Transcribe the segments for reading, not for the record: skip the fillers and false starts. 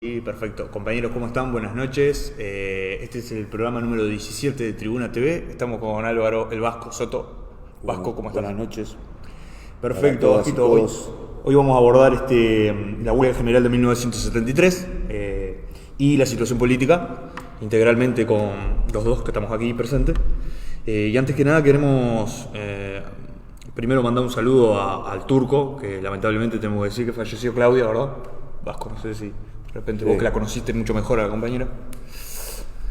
Sí, perfecto. Compañeros, ¿cómo están? Buenas noches. Este es el programa número 17 de Tribuna TV. Estamos con Álvaro el Vasco Soto. Vasco, ¿cómo estás? Buenas noches para Perfecto, todas y Vasquito. Hoy, todos. hoy vamos a abordar la huelga general de 1973 y la situación política, integralmente con los dos que estamos aquí presentes. Y antes que nada queremos primero mandar un saludo al Turco, que lamentablemente tenemos que decir que falleció Claudia, ¿verdad? Vasco, no sé si de repente vos que la conociste mucho mejor a la compañera.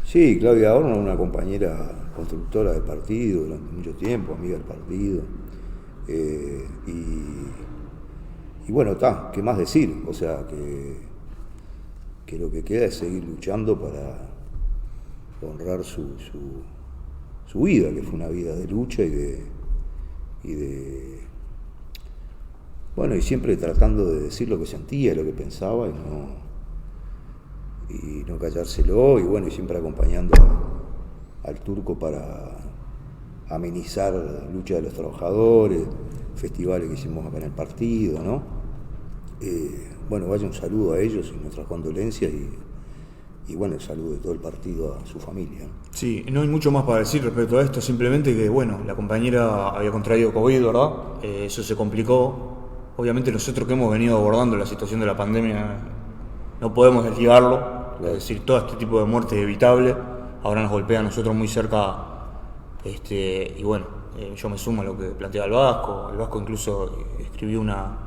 Sí, Claudia Horno, una compañera constructora del partido durante mucho tiempo, amiga del partido. Y bueno, ¿qué más decir? O sea, que lo que queda es seguir luchando para honrar su vida, que fue una vida de lucha bueno, y siempre tratando de decir lo que sentía, lo que pensaba y no callárselo, y bueno, y siempre acompañando al Turco para amenizar la lucha de los trabajadores, festivales que hicimos acá en el partido, ¿no? Bueno, vaya un saludo a ellos y nuestras condolencias y bueno, el saludo de todo el partido a su familia, ¿no? Sí, no hay mucho más para decir respecto a esto, simplemente que, bueno, la compañera había contraído COVID, ¿verdad? Eso se complicó. Obviamente nosotros que hemos venido abordando la situación de la pandemia no podemos desligarlo, Claro. es decir, todo este tipo de muerte es evitable, ahora nos golpea a nosotros muy cerca, y bueno, yo me sumo a lo que plantea el Vasco incluso escribió una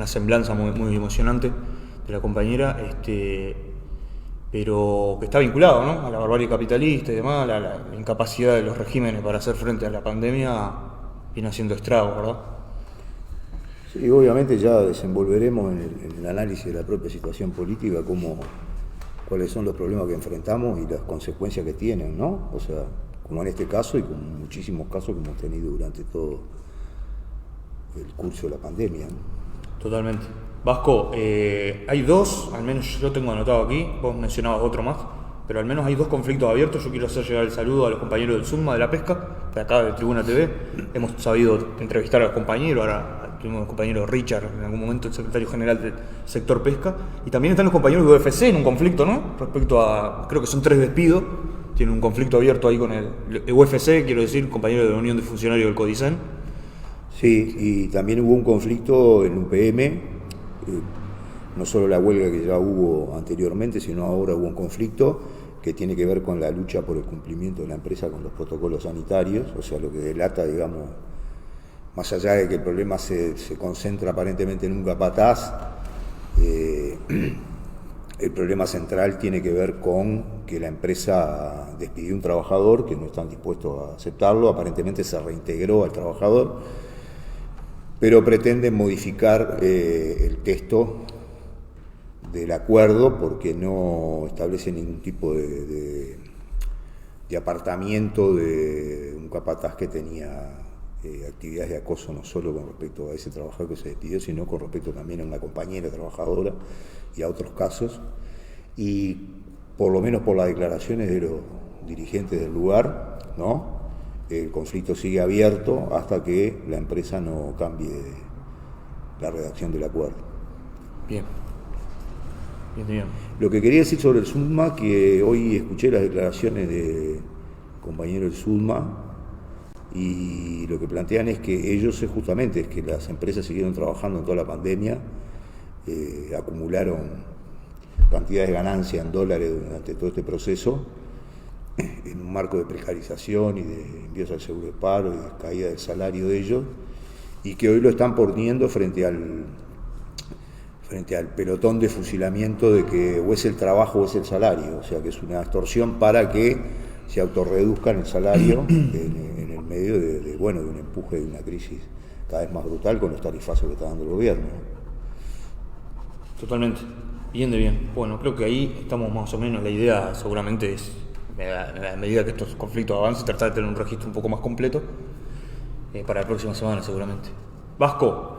semblanza muy emocionante de la compañera, pero que está vinculado, ¿no?, a la barbarie capitalista y demás, la incapacidad de los regímenes para hacer frente a la pandemia viene haciendo estragos, ¿verdad? Sí, obviamente ya desenvolveremos en el análisis de la propia situación política cuáles son los problemas que enfrentamos y las consecuencias que tienen, ¿no? O sea, como en este caso y como muchísimos casos que hemos tenido durante todo el curso de la pandemia, ¿no? Totalmente. Vasco, hay dos, al menos yo tengo anotado aquí, vos mencionabas otro más, pero al menos hay dos conflictos abiertos. Yo quiero hacer llegar el saludo a los compañeros del SUDMA de la pesca, de acá de Tribuna TV. Hemos sabido entrevistar a los compañeros, ahora tuvimos el compañero Richard, en algún momento el secretario general del sector pesca, y también están los compañeros de UFC en un conflicto, ¿no? Respecto a, creo que son 3 despidos, tienen un conflicto abierto ahí con el UFC, quiero decir, compañero de la Unión de Funcionarios del CODICEN. Sí, y también hubo un conflicto en UPM, no solo la huelga que ya hubo anteriormente, sino ahora hubo un conflicto que tiene que ver con la lucha por el cumplimiento de la empresa con los protocolos sanitarios, o sea, lo que delata, digamos, más allá de que el problema se concentra aparentemente en un capataz, el problema central tiene que ver con que la empresa despidió a un trabajador que no están dispuestos a aceptarlo, aparentemente se reintegró al trabajador, pero pretenden modificar el texto del acuerdo porque no establece ningún tipo de apartamiento de un capataz que tenía actividades de acoso, no solo con respecto a ese trabajador que se despidió, sino con respecto también a una compañera trabajadora y a otros casos. Y por lo menos por las declaraciones de los dirigentes del lugar, ¿no?, el conflicto sigue abierto hasta que la empresa no cambie la redacción del acuerdo. Bien. Bien. Lo que quería decir sobre el SUDMA, que hoy escuché las declaraciones de compañeros del SUDMA y lo que plantean es que ellos justamente es que las empresas siguieron trabajando en toda la pandemia, acumularon cantidades de ganancias en dólares durante todo este proceso, en un marco de precarización y de envíos al seguro de paro y de caída del salario de ellos, y que hoy lo están poniendo frente al pelotón de fusilamiento de que o es el trabajo o es el salario, o sea que es una extorsión para que se autorreduzcan el salario en el medio de un empuje de una crisis cada vez más brutal con los tarifazos que está dando el gobierno. Totalmente. Bien. Bueno, creo que ahí estamos más o menos, la idea seguramente es, a medida que estos conflictos avancen, tratar de tener un registro un poco más completo para la próxima semana seguramente. Vasco,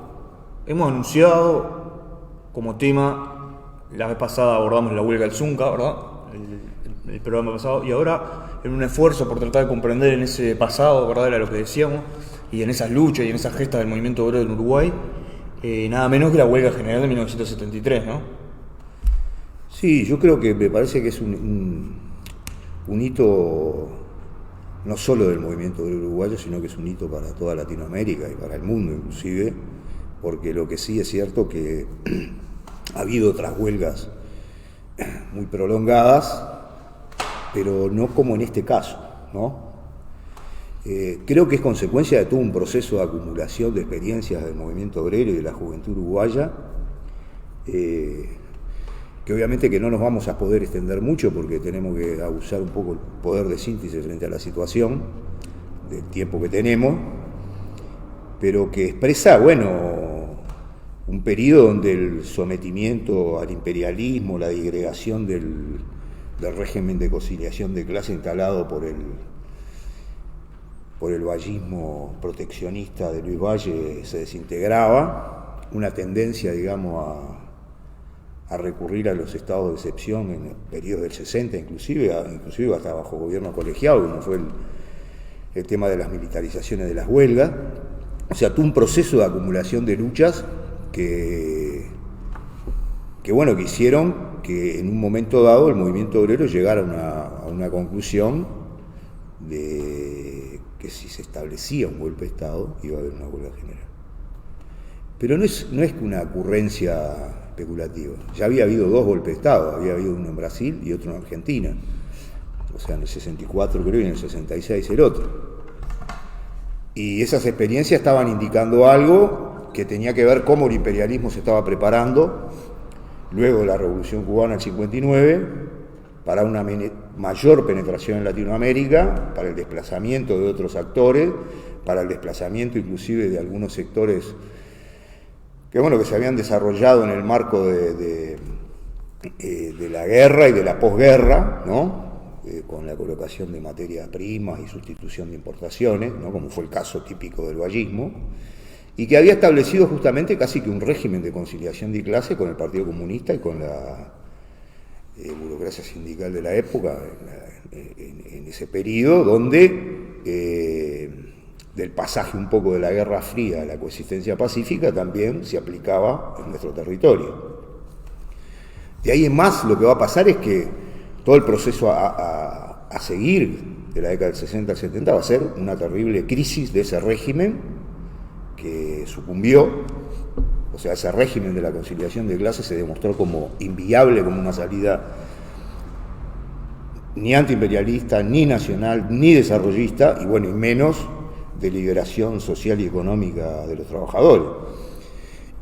hemos anunciado como tema, la vez pasada abordamos la huelga del Zunca, ¿verdad? El programa pasado, y ahora en un esfuerzo por tratar de comprender en ese pasado, ¿verdad?, era lo que decíamos, y en esas luchas y en esas gestas del movimiento obrero en Uruguay, nada menos que la huelga general de 1973, ¿no? Sí, yo creo que me parece que es un hito no solo del movimiento obrero uruguayo, sino que es un hito para toda Latinoamérica y para el mundo inclusive, porque lo que sí es cierto que ha habido otras huelgas muy prolongadas, pero no como en este caso, ¿no? Creo que es consecuencia de todo un proceso de acumulación de experiencias del movimiento obrero y de la juventud uruguaya, que obviamente que no nos vamos a poder extender mucho porque tenemos que abusar un poco el poder de síntesis frente a la situación, del tiempo que tenemos, pero que expresa, bueno, un periodo donde el sometimiento al imperialismo, la disgregación del régimen de conciliación de clase instalado por el vallismo proteccionista de Luis Valle se desintegraba, una tendencia, digamos, a recurrir a los estados de excepción en el periodo del 60, inclusive hasta bajo gobierno colegiado, como fue el tema de las militarizaciones de las huelgas. O sea, todo un proceso de acumulación de luchas que hicieron que en un momento dado el movimiento obrero llegara a una conclusión de que si se establecía un golpe de Estado iba a haber una huelga general. Pero no es una ocurrencia especulativa. Ya había habido 2 golpes de Estado, había habido uno en Brasil y otro en Argentina. O sea, en el 64 creo y en el 66 el otro. Y esas experiencias estaban indicando algo que tenía que ver cómo el imperialismo se estaba preparando luego de la Revolución Cubana del 59 para una mayor penetración en Latinoamérica, para el desplazamiento de otros actores, para el desplazamiento inclusive de algunos sectores que se habían desarrollado en el marco de la guerra y de la posguerra, ¿no? Con la colocación de materias primas y sustitución de importaciones, ¿no? Como fue el caso típico del vallismo, y que había establecido justamente casi que un régimen de conciliación de clase con el Partido Comunista y con la burocracia sindical de la época, en ese periodo donde del pasaje un poco de la Guerra Fría a la coexistencia pacífica también se aplicaba en nuestro territorio. De ahí en más lo que va a pasar es que todo el proceso a seguir de la década del 60 al 70 va a ser una terrible crisis de ese régimen que sucumbió. O sea, ese régimen de la conciliación de clases se demostró como inviable, como una salida ni antiimperialista, ni nacional, ni desarrollista, y menos de liberación social y económica de los trabajadores.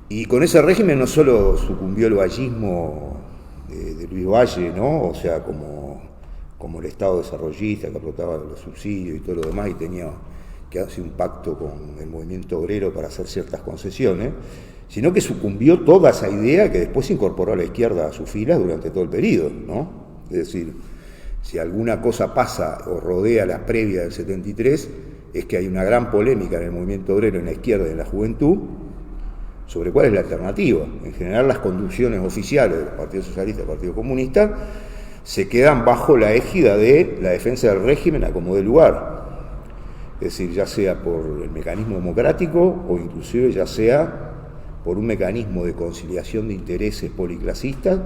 Y con ese régimen no solo sucumbió el vallismo de Luis Valle, ¿no? O sea, como el Estado desarrollista que aportaba los subsidios y todo lo demás y tenía que hacer un pacto con el movimiento obrero para hacer ciertas concesiones, sino que sucumbió toda esa idea que después se incorporó a la izquierda a sus filas durante todo el periodo, ¿no? Es decir, si alguna cosa pasa o rodea la previa del 73, es que hay una gran polémica en el movimiento obrero, en la izquierda y en la juventud, sobre cuál es la alternativa. En general, las conducciones oficiales del Partido Socialista y del Partido Comunista se quedan bajo la égida de la defensa del régimen a como dé lugar. Es decir, ya sea por el mecanismo democrático o inclusive ya sea por un mecanismo de conciliación de intereses policlasistas,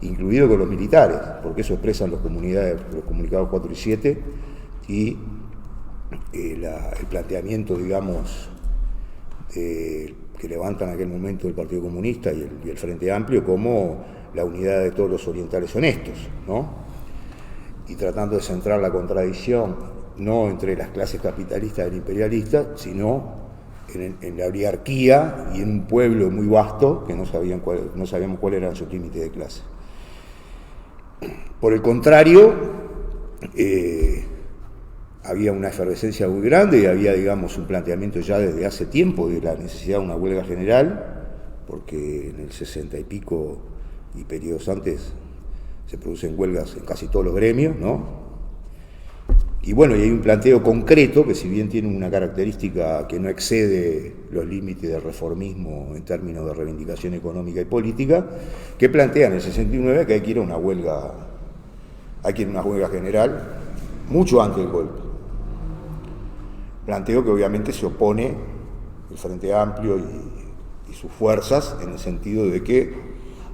incluido con los militares, porque eso expresan los comunicados 4 y 7 y el planteamiento, digamos, que levantan en aquel momento el Partido Comunista y el Frente Amplio como la unidad de todos los orientales honestos, ¿no? Y tratando de centrar la contradicción no entre las clases capitalistas y imperialistas, sino en la oligarquía y en un pueblo muy vasto que no sabíamos cuál era su límite de clase. Por el contrario, había una efervescencia muy grande y había, digamos, un planteamiento ya desde hace tiempo de la necesidad de una huelga general, porque en el 60 y pico y periodos antes se producen huelgas en casi todos los gremios, ¿no? Y hay un planteo concreto que, si bien tiene una característica que no excede los límites del reformismo en términos de reivindicación económica y política, que plantea en el 69 que hay que ir a una huelga general mucho antes del golpe. Planteo que obviamente se opone el Frente Amplio y sus fuerzas, en el sentido de que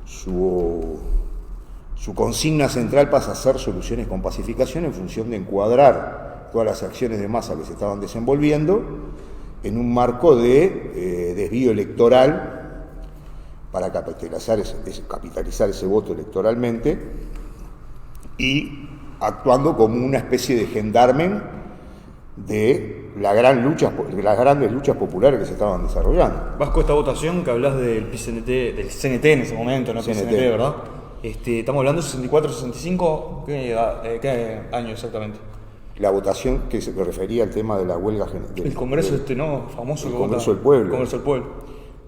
su Su consigna central pasa a ser soluciones con pacificación en función de encuadrar todas las acciones de masa que se estaban desenvolviendo en un marco de desvío electoral para capitalizar ese voto electoralmente y actuando como una especie de gendarme de las grandes luchas populares que se estaban desarrollando. Vasco, esta votación que hablas del CNT en ese momento, no CNT, ¿verdad? Estamos hablando de 64-65, ¿qué año exactamente? La votación que se refería al tema de la huelga general. El Congreso famoso el que Congreso vota, del Pueblo. Congreso del Pueblo.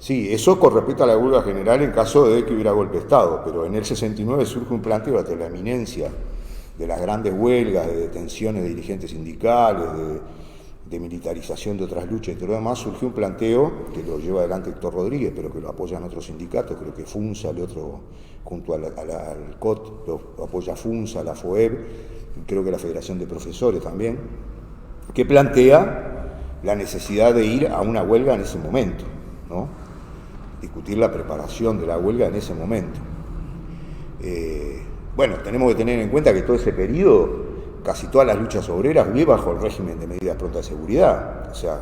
Sí, eso con respecto a la huelga general en caso de que hubiera golpe de Estado, pero en el 69 surge un planteo ante la eminencia de las grandes huelgas, de detenciones de dirigentes sindicales, de militarización de otras luchas y todo lo demás. Surgió un planteo que lo lleva adelante Héctor Rodríguez, pero que lo apoyan otros sindicatos, creo que FUNSA, el otro junto al COT, lo apoya FUNSA, la FOEB, creo que la Federación de Profesores también, que plantea la necesidad de ir a una huelga en ese momento, ¿no? Discutir la preparación de la huelga en ese momento. Bueno, tenemos que tener en cuenta que todo ese periodo, casi todas las luchas obreras viven bajo el régimen de medidas prontas de seguridad. O sea,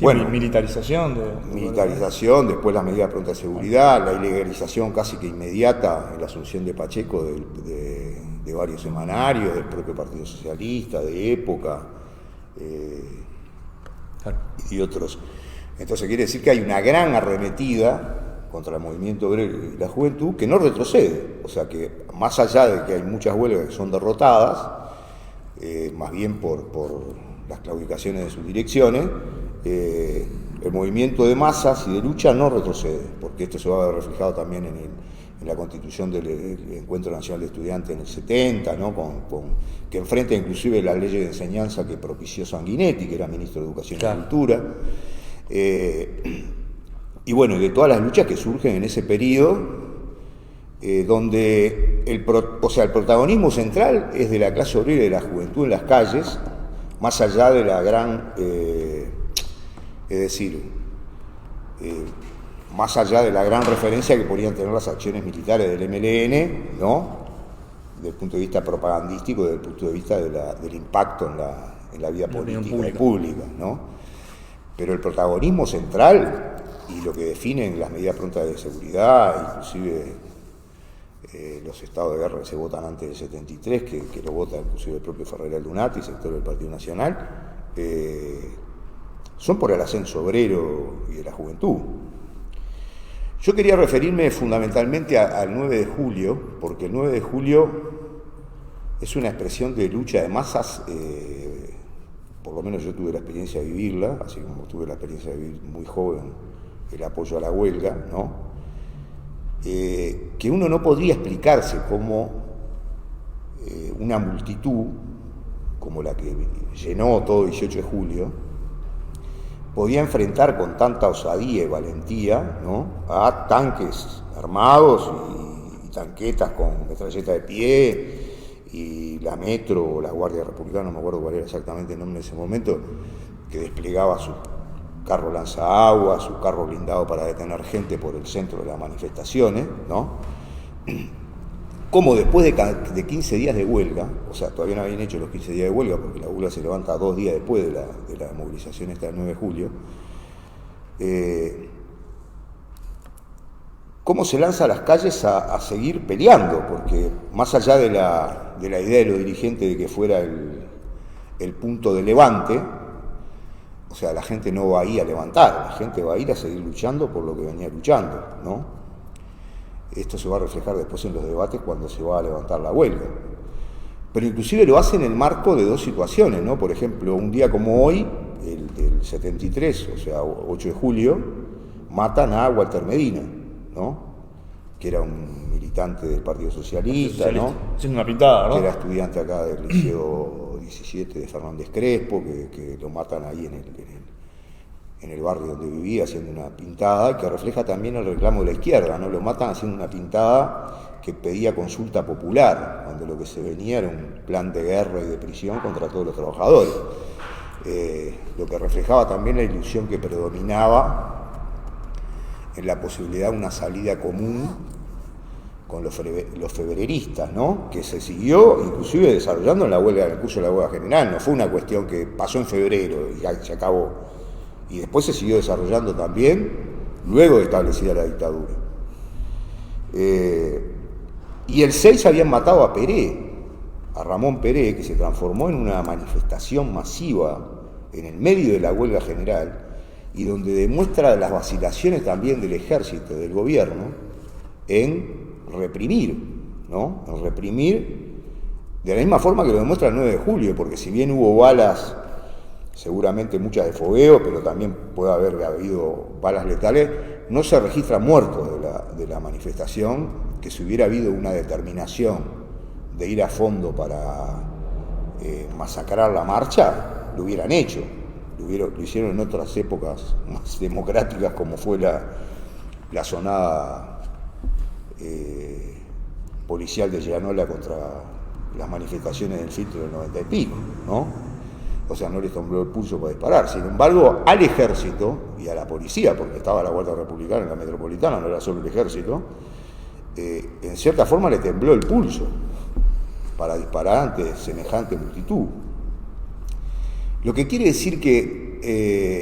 bueno, militarización. Militarización, después las medidas prontas de seguridad, la ilegalización casi que inmediata en la asunción de Pacheco de varios semanarios, del propio Partido Socialista, de Época, y otros. Entonces quiere decir que hay una gran arremetida contra el movimiento obrero y la juventud que no retrocede. O sea que más allá de que hay muchas huelgas que son derrotadas, más bien por las claudicaciones de sus direcciones, el movimiento de masas y de lucha no retrocede, porque esto se va a ver reflejado también en la constitución del Encuentro Nacional de Estudiantes en el 70, ¿no? Que enfrenta inclusive la ley de enseñanza que propició Sanguinetti, que era ministro de Educación y Cultura. Y bueno, de todas las luchas que surgen en ese periodo, donde el protagonismo central es de la clase obrera y de la juventud en las calles, más allá de la gran, más allá de la gran referencia que podrían tener las acciones militares del MLN, ¿no? Desde el punto de vista propagandístico, desde el punto de vista del impacto en la vida política y pública, ¿no? Pero el protagonismo central y lo que definen las medidas prontas de seguridad, inclusive los estados de guerra que se votan antes del 73, que lo vota inclusive el propio Ferrer Aldunati, sector del Partido Nacional, son por el ascenso obrero y de la juventud. Yo quería referirme fundamentalmente al 9 de julio, porque el 9 de julio es una expresión de lucha de masas, por lo menos yo tuve la experiencia de vivirla, así como tuve la experiencia de vivir muy joven el apoyo a la huelga, ¿no? Que uno no podría explicarse cómo una multitud, como la que llenó todo el 18 de julio, podía enfrentar con tanta osadía y valentía, ¿no? A tanques armados y tanquetas con metralleta de pie y la Metro o la Guardia Republicana, no me acuerdo cuál era exactamente el nombre en ese momento, que desplegaba su carro lanzaagua, su carro blindado para detener gente por el centro de las manifestaciones, ¿no? Como después de 15 días de huelga, o sea, todavía no habían hecho los 15 días de huelga, porque la huelga se levanta 2 días después de la movilización esta del 9 de julio, cómo se lanza a las calles a seguir peleando, porque más allá de la idea de los dirigentes de que fuera el punto de levante, o sea, la gente no va a ir a levantar, la gente va a ir a seguir luchando por lo que venía luchando, ¿no? Esto se va a reflejar después en los debates cuando se va a levantar la huelga. Pero inclusive lo hace en el marco de dos situaciones, ¿no? Por ejemplo, un día como hoy, el del 73, o sea, 8 de julio, matan a Walter Medina, ¿no? Que era un militante del Partido Socialista, ¿no? Haciendo una pintada, ¿no? Que era estudiante acá del Liceo 17 de Fernández Crespo, que lo matan ahí en el barrio donde vivía haciendo una pintada, que refleja también el reclamo de la izquierda, ¿no? Lo matan haciendo una pintada que pedía consulta popular, cuando lo que se venía era un plan de guerra y de prisión contra todos los trabajadores. Lo que reflejaba también la ilusión que predominaba en la posibilidad de una salida común con los febreristas, ¿no? Que se siguió inclusive desarrollando en el curso de la huelga general. No fue una cuestión que pasó en febrero y ya se acabó. Y después se siguió desarrollando también luego de establecida la dictadura. Y el 6 habían matado a Peré, a Ramón Peré, que se transformó en una manifestación masiva en el medio de la huelga general, y donde demuestra las vacilaciones también del ejército, del gobierno, en reprimir, ¿no? En reprimir de la misma forma que lo demuestra el 9 de julio, porque si bien hubo balas, seguramente muchas de fogueo, pero también puede haber habido balas letales, no se registran muertos de la manifestación. Que si hubiera habido una determinación de ir a fondo para masacrar la marcha, lo hubieran hecho. Lo hicieron en otras épocas más democráticas, como fue la sonada policial de Llanola contra las manifestaciones del filtro del 90 y pico, ¿no? O sea, no les tembló el pulso para disparar. Sin embargo, al ejército y a la policía, porque estaba la Guardia Republicana en la metropolitana, no era solo el ejército, en cierta forma le tembló el pulso para disparar ante semejante multitud. Lo que quiere decir que,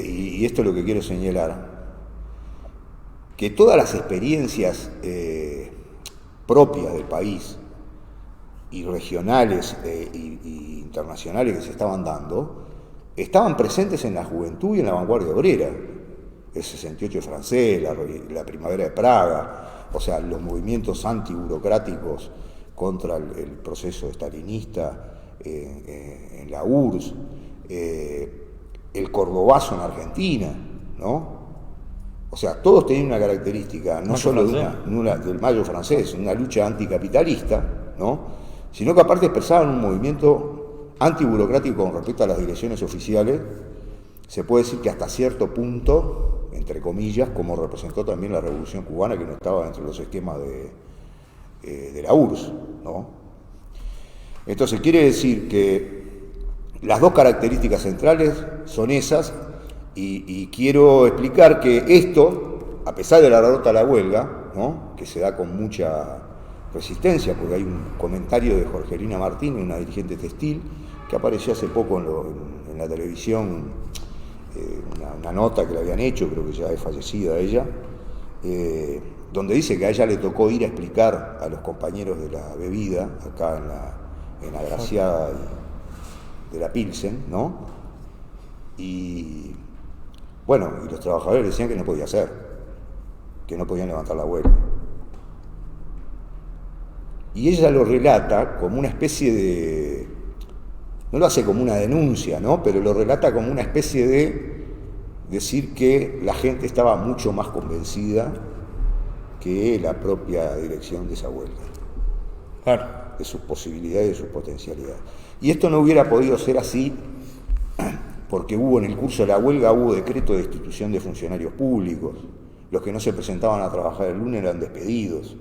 y esto es lo que quiero señalar, que todas las experiencias propias del país y regionales y internacionales que se estaban dando, estaban presentes en la juventud y en la vanguardia obrera. El 68 francés, la primavera de Praga, o sea, los movimientos antiburocráticos contra el proceso estalinista en la URSS, el cordobazo en Argentina, ¿no? O sea, todos tenían una característica, no solo del Mayo francés, una lucha anticapitalista, ¿no? Sino que aparte expresaban un movimiento antiburocrático con respecto a las direcciones oficiales. Se puede decir que hasta cierto punto, entre comillas, como representó también la Revolución Cubana, que no estaba dentro de los esquemas de la URSS, ¿no? Entonces quiere decir que las dos características centrales son esas, y quiero explicar que esto, a pesar de la derrota a la huelga, ¿no? Que se da con mucha resistencia, porque hay un comentario de Jorgelina Martínez, una dirigente textil, que apareció hace poco en la televisión, una nota que le habían hecho, creo que ya es fallecida ella, donde dice que a ella le tocó ir a explicar a los compañeros de la bebida, acá en la Graciada de la Pilsen, ¿no? Y bueno, y los trabajadores decían que no podía hacer, que no podían levantar la huelga. Y ella lo relata como una especie de, no lo hace como una denuncia, ¿no? Pero lo relata como una especie de decir que la gente estaba mucho más convencida que la propia dirección de esa huelga. Claro. De sus posibilidades y de sus potencialidades. Y esto no hubiera podido ser así porque en el curso de la huelga hubo decreto de destitución de funcionarios públicos. Los que no se presentaban a trabajar el lunes eran despedidos.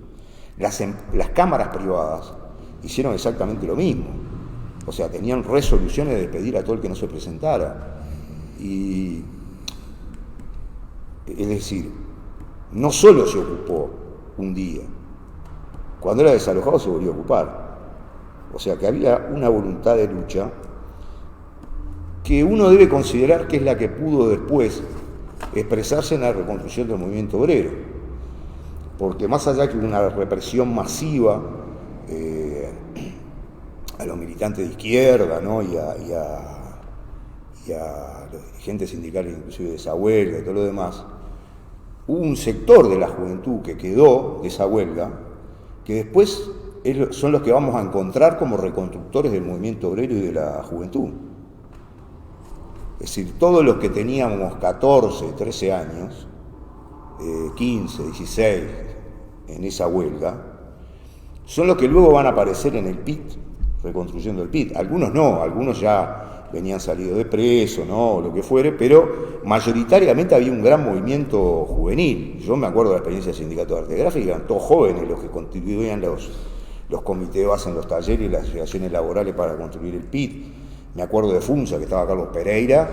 Las cámaras privadas hicieron exactamente lo mismo. O sea, tenían resoluciones de despedir a todo el que no se presentara. Y, es decir, no solo se ocupó un día. Cuando era desalojado se volvió a ocupar. O sea, que había una voluntad de lucha que uno debe considerar que es la que pudo después expresarse en la reconstrucción del movimiento obrero. Porque más allá que una represión masiva a los militantes de izquierda, ¿no? y a los dirigentes sindicales inclusive de esa huelga y todo lo demás, hubo un sector de la juventud que quedó de esa huelga, que después son los que vamos a encontrar como reconstructores del movimiento obrero y de la juventud. Es decir, todos los que teníamos 14, 13 años, 15, 16, en esa huelga, son los que luego van a aparecer en el PIT, reconstruyendo el PIT. Algunos no, algunos ya venían salidos de preso, ¿no? O lo que fuere, pero mayoritariamente había un gran movimiento juvenil. Yo me acuerdo de la experiencia del Sindicato de Arte Gráfica, eran todos jóvenes los que constituían los comités de base en los talleres y las asociaciones laborales para construir el PIT. Me acuerdo de FUNSA, que estaba Carlos Pereira,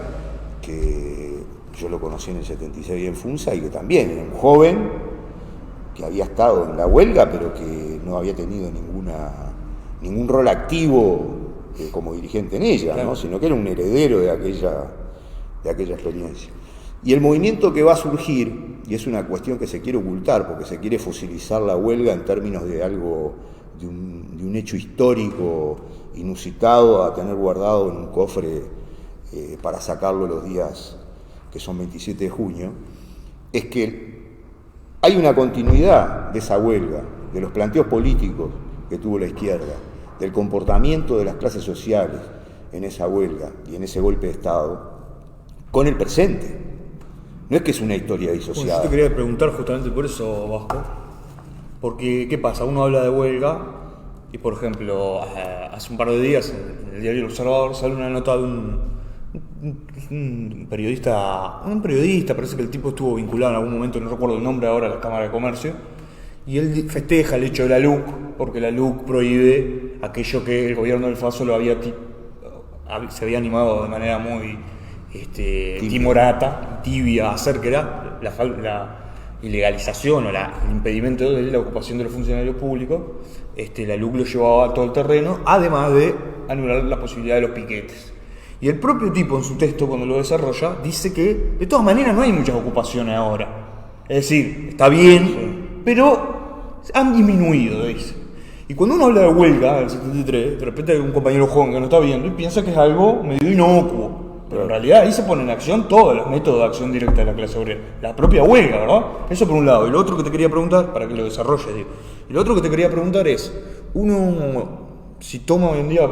que yo lo conocí en el 76 en Funza, y que también era un joven que había estado en la huelga, pero que no había tenido ningún rol activo como dirigente en ella, claro, ¿no? Sino que era un heredero de aquella experiencia. Y el movimiento que va a surgir, y es una cuestión que se quiere ocultar, porque se quiere fosilizar la huelga en términos de algo, de un hecho histórico inusitado a tener guardado en un cofre para sacarlo los días que son 27 de junio, es que hay una continuidad de esa huelga, de los planteos políticos que tuvo la izquierda, del comportamiento de las clases sociales en esa huelga y en ese golpe de Estado, con el presente. No es que es una historia disociada. Bueno, yo te quería preguntar justamente por eso, Vasco, porque ¿qué pasa? Uno habla de huelga y, por ejemplo, hace un par de días en el diario El Observador sale una nota de un periodista, parece que el tipo estuvo vinculado en algún momento, no recuerdo el nombre ahora, a la Cámara de Comercio, y él festeja el hecho de la LUC, porque la LUC prohíbe aquello que el gobierno del Faso se había animado de manera muy timorata, tibia, a hacer, que era la ilegalización o el impedimento de la ocupación de los funcionarios públicos. La LUC lo llevaba a todo el terreno, además de anular la posibilidad de los piquetes. Y el propio tipo en su texto, cuando lo desarrolla, dice que de todas maneras no hay muchas ocupaciones ahora. Es decir, está bien, pero han disminuido, dice. Y cuando uno habla de huelga del 73, de repente hay un compañero joven que no está viendo y piensa que es algo medio inocuo. Pero en realidad ahí se ponen en acción todos los métodos de acción directa de la clase obrera. La propia huelga, ¿verdad? Eso por un lado. Y lo otro que te quería preguntar, para que lo desarrolles, digo. Y lo otro que te quería preguntar es, uno, si toma hoy en día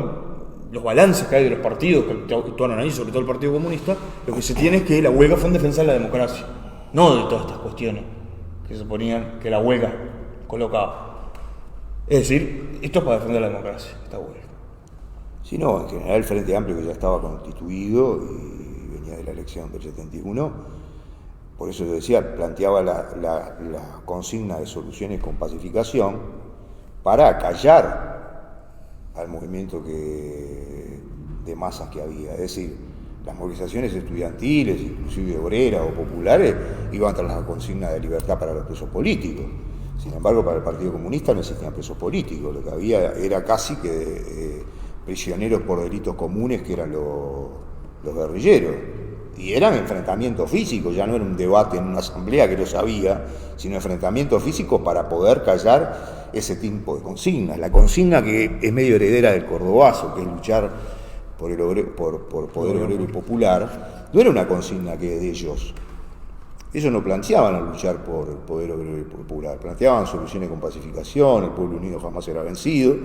los balances que hay de los partidos, que actuaron ahí, sobre todo el Partido Comunista, lo que se tiene es que la huelga fue en defensa de la democracia, no de todas estas cuestiones que se suponían que la huelga colocaba. Es decir, esto es para defender la democracia, esta huelga. Sí, no, en general el Frente Amplio, que ya estaba constituido y venía de la elección del 71, por eso yo decía, planteaba la consigna de soluciones con pacificación para callar al movimiento de masas que había. Es decir, las movilizaciones estudiantiles, inclusive obreras o populares, iban tras la consigna de libertad para los presos políticos. Sin embargo, para el Partido Comunista no existían presos políticos, lo que había era casi que prisioneros por delitos comunes, que eran los guerrilleros. Y eran enfrentamientos físicos, ya no era un debate en una asamblea que lo sabía, sino enfrentamientos físicos para poder callar ese tipo de consignas. La consigna que es medio heredera del cordobazo, que es luchar por poder obrero y popular, no era una consigna que de ellos. Ellos no planteaban a luchar por el poder obrero y popular, planteaban soluciones con pacificación, el pueblo unido jamás será vencido,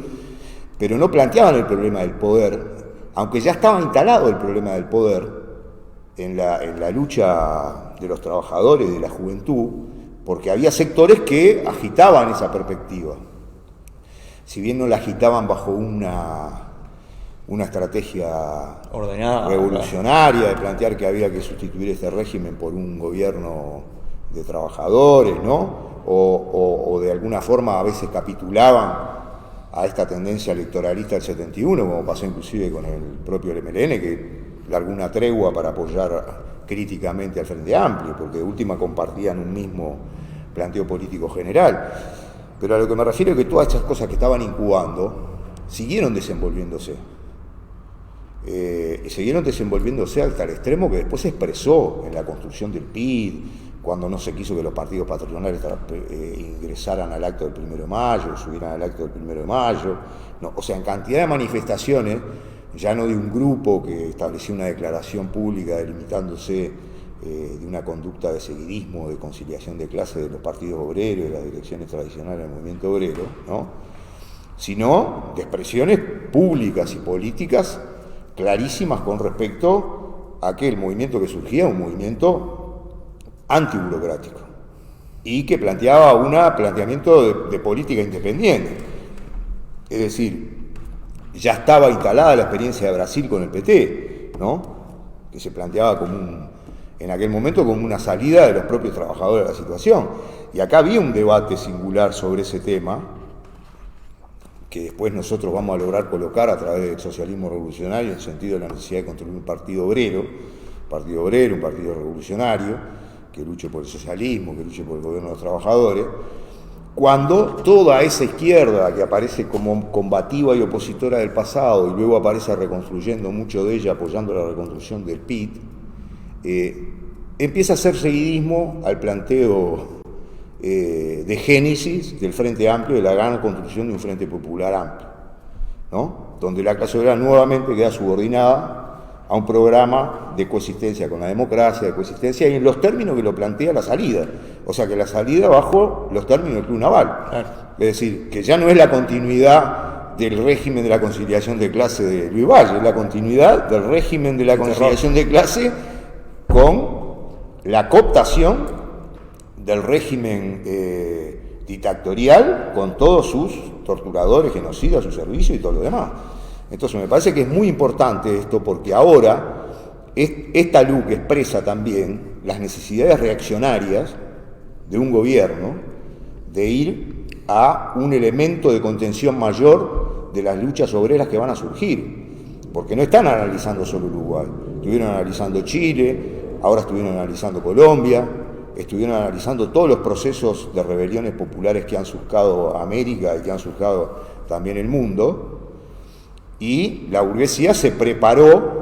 pero no planteaban el problema del poder, aunque ya estaba instalado el problema del poder en la lucha de los trabajadores y de la juventud, porque había sectores que agitaban esa perspectiva. Si bien no la agitaban bajo una estrategia ordenada, revolucionaria de plantear que había que sustituir este régimen por un gobierno de trabajadores, ¿no? O de alguna forma a veces capitulaban a esta tendencia electoralista del 71, como pasó inclusive con el propio MLN, que largó una tregua para apoyar críticamente al Frente Amplio, porque de última compartían un mismo planteo político general. Pero a lo que me refiero es que todas estas cosas que estaban incubando siguieron desenvolviéndose. Siguieron desenvolviéndose hasta el extremo que después se expresó en la construcción del PID, cuando no se quiso que los partidos patronales ingresaran al acto del 1 de mayo, subieran al acto del 1 de mayo, no, o sea, en cantidad de manifestaciones, ya no de un grupo que estableció una declaración pública delimitándose de una conducta de seguidismo, de conciliación de clases de los partidos obreros, de las direcciones tradicionales del movimiento obrero, ¿no? Sino de expresiones públicas y políticas clarísimas con respecto a que el movimiento que surgía era un movimiento antiburocrático y que planteaba un planteamiento de política independiente. Es decir, ya estaba instalada la experiencia de Brasil con el PT, ¿no? Que se planteaba en aquel momento como una salida de los propios trabajadores de la situación. Y acá había un debate singular sobre ese tema, que después nosotros vamos a lograr colocar a través del socialismo revolucionario en el sentido de la necesidad de construir un partido obrero, partido obrero, un partido revolucionario, que luche por el socialismo, que luche por el gobierno de los trabajadores, cuando toda esa izquierda que aparece como combativa y opositora del pasado y luego aparece reconstruyendo mucho de ella, apoyando la reconstrucción del PIT, empieza a hacer seguidismo al planteo de génesis del Frente Amplio, de la gran construcción de un Frente Popular amplio, ¿no? Donde la clase obrera nuevamente queda subordinada a un programa de coexistencia con la democracia, de coexistencia, y en los términos que lo plantea la salida. O sea, que la salida bajo los términos del Club Naval. Claro. Es decir, que ya no es la continuidad del régimen de la conciliación de clase de Luis Valle, es la continuidad del régimen de la conciliación de clase con la cooptación del régimen dictatorial, con todos sus torturadores, genocidas, su servicio y todo lo demás. Entonces me parece que es muy importante esto, porque ahora esta LUC expresa también las necesidades reaccionarias de un gobierno de ir a un elemento de contención mayor de las luchas obreras que van a surgir, porque no están analizando solo Uruguay, estuvieron analizando Chile, ahora estuvieron analizando Colombia, estuvieron analizando todos los procesos de rebeliones populares que han surcado América y que han surcado también el mundo. Y la burguesía se preparó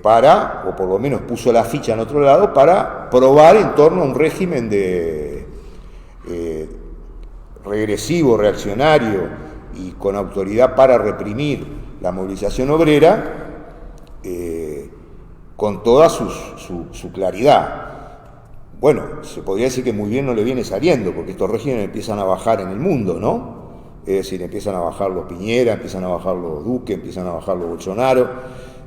para, o por lo menos puso la ficha en otro lado, para probar en torno a un régimen de regresivo, reaccionario y con autoridad para reprimir la movilización obrera, con toda su claridad. Bueno, se podría decir que muy bien no le viene saliendo, porque estos regímenes empiezan a bajar en el mundo, ¿no? Es decir, empiezan a bajar los Piñera, empiezan a bajar los Duque, empiezan a bajar los Bolsonaro,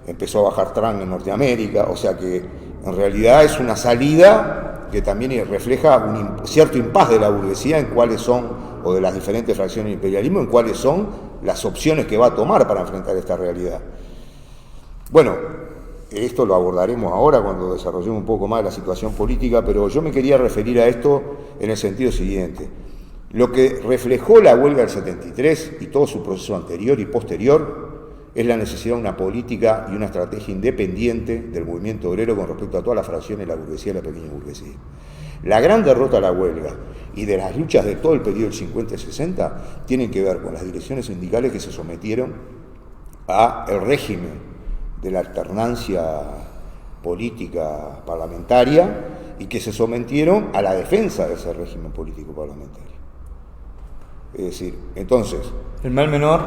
empezó a bajar Trump en Norteamérica, o sea que en realidad es una salida que también refleja un cierto impas de la burguesía en cuáles son, o de las diferentes fracciones del imperialismo, en cuáles son las opciones que va a tomar para enfrentar esta realidad. Bueno, esto lo abordaremos ahora cuando desarrollemos un poco más la situación política, pero yo me quería referir a esto en el sentido siguiente. Lo que reflejó la huelga del 73 y todo su proceso anterior y posterior es la necesidad de una política y una estrategia independiente del movimiento obrero con respecto a todas las fracciones de la burguesía y la pequeña burguesía. La gran derrota de la huelga y de las luchas de todo el periodo del 50 y 60 tienen que ver con las direcciones sindicales que se sometieron al régimen de la alternancia política parlamentaria y que se sometieron a la defensa de ese régimen político parlamentario. Es decir, entonces... El mal menor.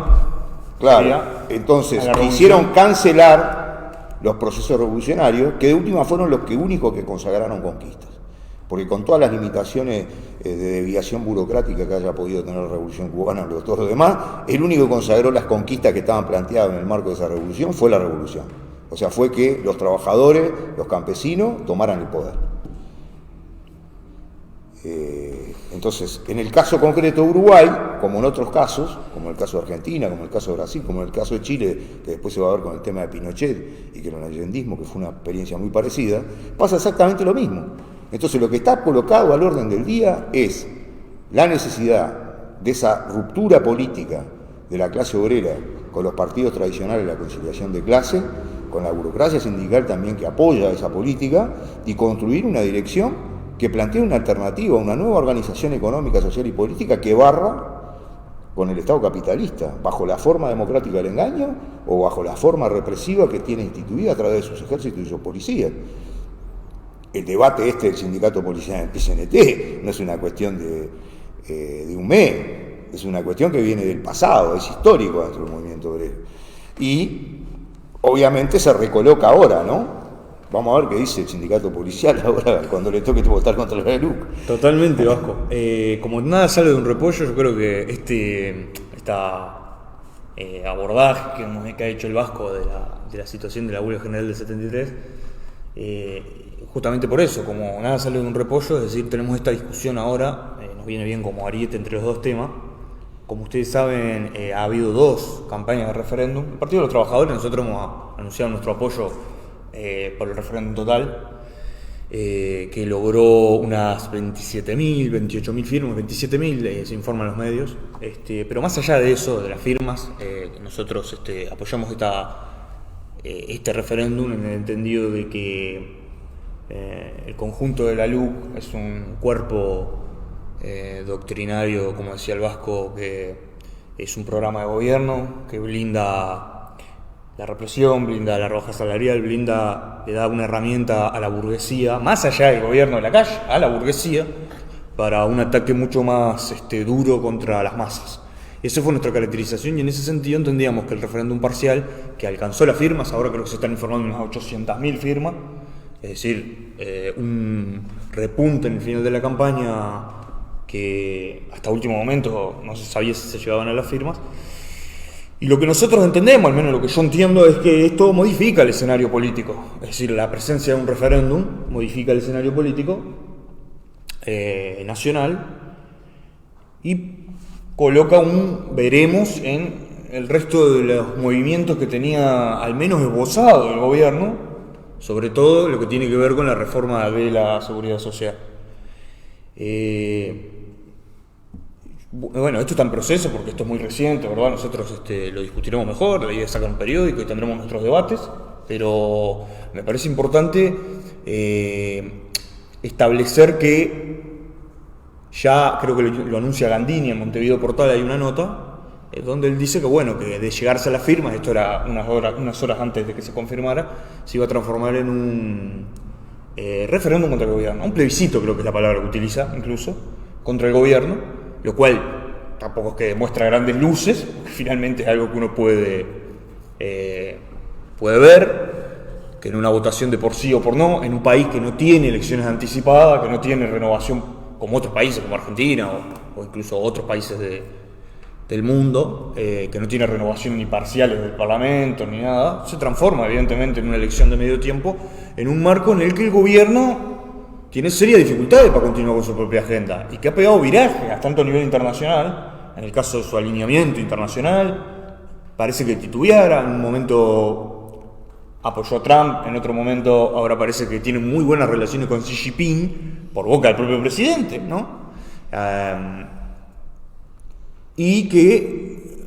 Claro, entonces quisieron cancelar los procesos revolucionarios, que de última fueron los únicos que consagraron conquistas. Porque con todas las limitaciones de desviación burocrática que haya podido tener la Revolución Cubana y todo lo demás, el único que consagró las conquistas que estaban planteadas en el marco de esa revolución fue la revolución. O sea, fue que los trabajadores, los campesinos, tomaran el poder. Entonces, en el caso concreto de Uruguay, como en otros casos, como en el caso de Argentina, como en el caso de Brasil, como en el caso de Chile, que después se va a ver con el tema de Pinochet y que el allendismo, que fue una experiencia muy parecida, pasa exactamente lo mismo. Entonces, lo que está colocado al orden del día es la necesidad de esa ruptura política de la clase obrera con los partidos tradicionales de la conciliación de clase, con la burocracia sindical también que apoya esa política, y construir una dirección que plantea una alternativa, una nueva organización económica, social y política que barra con el Estado capitalista, bajo la forma democrática del engaño o bajo la forma represiva que tiene instituida a través de sus ejércitos y sus policías. El debate del sindicato policial en el PCNT no es una cuestión de un mes, es una cuestión que viene del pasado, es histórico dentro del movimiento obrero. Y obviamente se recoloca ahora, ¿no? Vamos a ver qué dice el sindicato policial ahora cuando le toque votar contra la LUC. Totalmente, Vasco. Como nada sale de un repollo, yo creo que abordaje que ha hecho el Vasco de la situación de la huelga general del 73, justamente por eso, como nada sale de un repollo, es decir, tenemos esta discusión ahora, nos viene bien como ariete entre los dos temas. Como ustedes saben, ha habido 2 campañas de referéndum. El Partido de los Trabajadores, nosotros hemos anunciado nuestro apoyo por el referéndum total, que logró unas 27.000, 28.000 firmas, 27.000 se informan los medios, pero más allá de eso, de las firmas, nosotros apoyamos este referéndum, en el entendido de que el conjunto de la LUC es un cuerpo doctrinario, como decía el Vasco, que es un programa de gobierno que blinda la represión, blinda la rebaja salarial, le da una herramienta a la burguesía, más allá del gobierno de la calle, a la burguesía, para un ataque mucho más duro contra las masas. Esa fue nuestra caracterización y en ese sentido entendíamos que el referéndum parcial, que alcanzó las firmas, ahora creo que se están informando unas 800.000 firmas, es decir, un repunte en el final de la campaña que hasta último momento no se sabía si se llegaban a las firmas. Y lo que nosotros entendemos, al menos lo que yo entiendo, es que esto modifica el escenario político. Es decir, la presencia de un referéndum modifica el escenario político nacional y coloca veremos en el resto de los movimientos que tenía al menos esbozado el gobierno, sobre todo lo que tiene que ver con la reforma de la seguridad social. Bueno, esto está en proceso porque esto es muy reciente, ¿verdad? Nosotros lo discutiremos mejor, la idea es sacar un periódico y tendremos nuestros debates, pero me parece importante establecer que ya creo que lo anuncia Gandini en Montevideo Portal, hay una nota donde él dice que bueno, que de llegarse a las firmas, esto era unas horas antes de que se confirmara, se iba a transformar en un referéndum contra el gobierno, un plebiscito creo que es la palabra que utiliza incluso, contra el gobierno, lo cual tampoco es que demuestra grandes luces, porque finalmente es algo que uno puede ver, que en una votación de por sí o por no, en un país que no tiene elecciones anticipadas, que no tiene renovación como otros países como Argentina o incluso otros países del mundo, que no tiene renovación ni parciales del Parlamento ni nada, se transforma evidentemente en una elección de medio tiempo, en un marco en el que el gobierno tiene serias dificultades para continuar con su propia agenda y que ha pegado viraje a tanto a nivel internacional, en el caso de su alineamiento internacional, parece que titubeara, en un momento apoyó a Trump, en otro momento ahora parece que tiene muy buenas relaciones con Xi Jinping, por boca del propio presidente, ¿no? Y que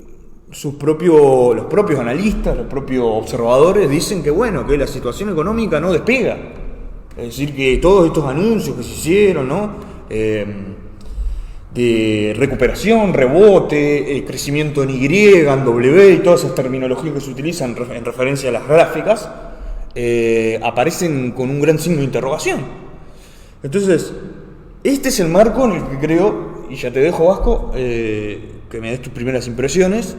los propios analistas, los propios observadores dicen que bueno, que la situación económica no despega. Es decir, que todos estos anuncios que se hicieron, ¿no? De recuperación, rebote, crecimiento en Y, en W y todas esas terminologías que se utilizan en referencia a las gráficas, aparecen con un gran signo de interrogación. Entonces, este es el marco en el que creo, y ya te dejo, Vasco, que me des tus primeras impresiones,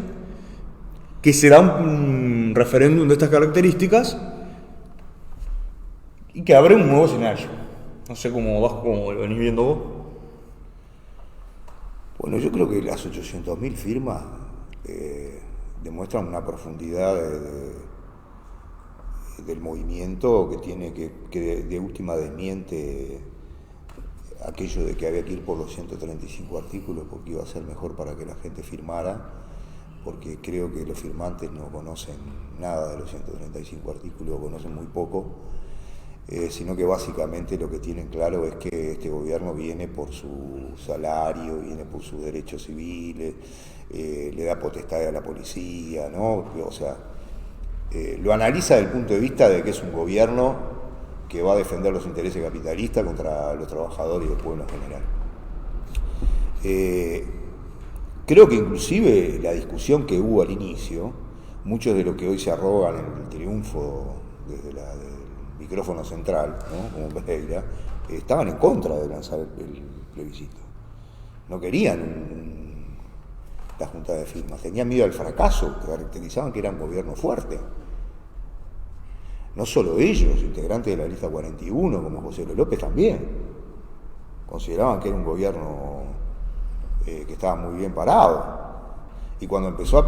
que será un referéndum de estas características y que abre un nuevo escenario. No sé cómo lo venís viendo vos. Bueno, yo creo que las 800.000 firmas demuestran una profundidad del movimiento que tiene que de última desmiente aquello de que había que ir por los 135 artículos porque iba a ser mejor para que la gente firmara, porque creo que los firmantes no conocen nada de los 135 artículos, conocen muy poco, sino que básicamente lo que tienen claro es que este gobierno viene por su salario, viene por sus derechos civiles, le da potestad a la policía, ¿no? O sea, lo analiza desde el punto de vista de que es un gobierno que va a defender los intereses capitalistas contra los trabajadores y el pueblo en general. Creo que inclusive la discusión que hubo al inicio, muchos de los que hoy se arrogan el triunfo desde del micrófono central, ¿no? Como Pereira, estaban en contra de lanzar el plebiscito. No querían la junta de firmas, tenían miedo al fracaso, caracterizaban que era un gobierno fuerte. No solo ellos, integrantes de la lista 41, como José Luis López también, consideraban que era un gobierno que estaba muy bien parado. Y cuando empezó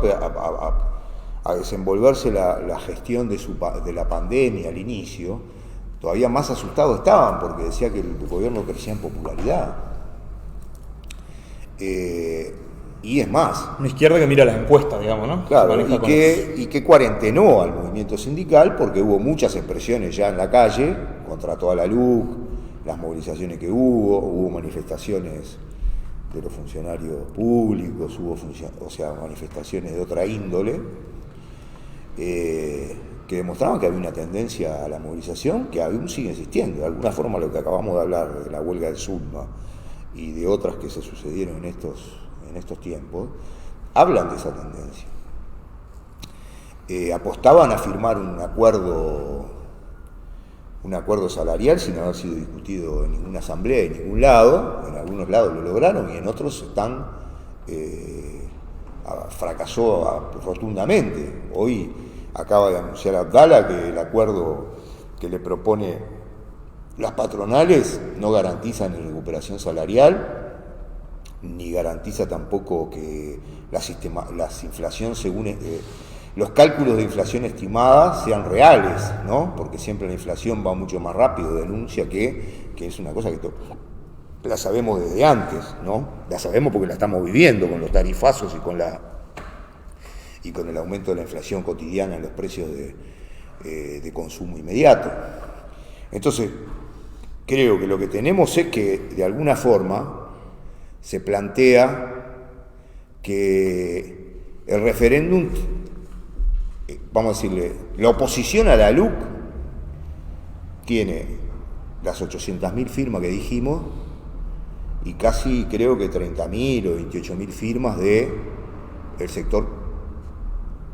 a desenvolverse la gestión de la pandemia al inicio, todavía más asustados estaban porque decía que el gobierno crecía en popularidad. Y es más, una izquierda que mira las encuestas, digamos, ¿no? Claro, y que cuarentenó al movimiento sindical porque hubo muchas expresiones ya en la calle contra toda la LUC, las movilizaciones que hubo manifestaciones de los funcionarios públicos, hubo manifestaciones de otra índole, que demostraban que había una tendencia a la movilización que aún sigue existiendo. De alguna forma, lo que acabamos de hablar de la huelga del SUTMA y de otras que se sucedieron en estos tiempos, hablan de esa tendencia. Apostaban a firmar un acuerdo salarial sin haber sido discutido en ninguna asamblea, en ningún lado. En algunos lados lo lograron y en otros fracasó rotundamente. Hoy acaba de anunciar Abdala que el acuerdo que le propone las patronales no garantiza ni recuperación salarial, ni garantiza tampoco que la inflación según los cálculos de inflación estimada sean reales, ¿no? Porque siempre la inflación va mucho más rápido, denuncia que es una cosa que la sabemos desde antes, ¿no? La sabemos porque la estamos viviendo con los tarifazos y con el aumento de la inflación cotidiana en los precios de consumo inmediato. Entonces, creo que lo que tenemos es que, de alguna forma, se plantea que el referéndum, vamos a decirle, la oposición a la LUC tiene las 800.000 firmas que dijimos y casi creo que 30.000 o 28.000 firmas del sector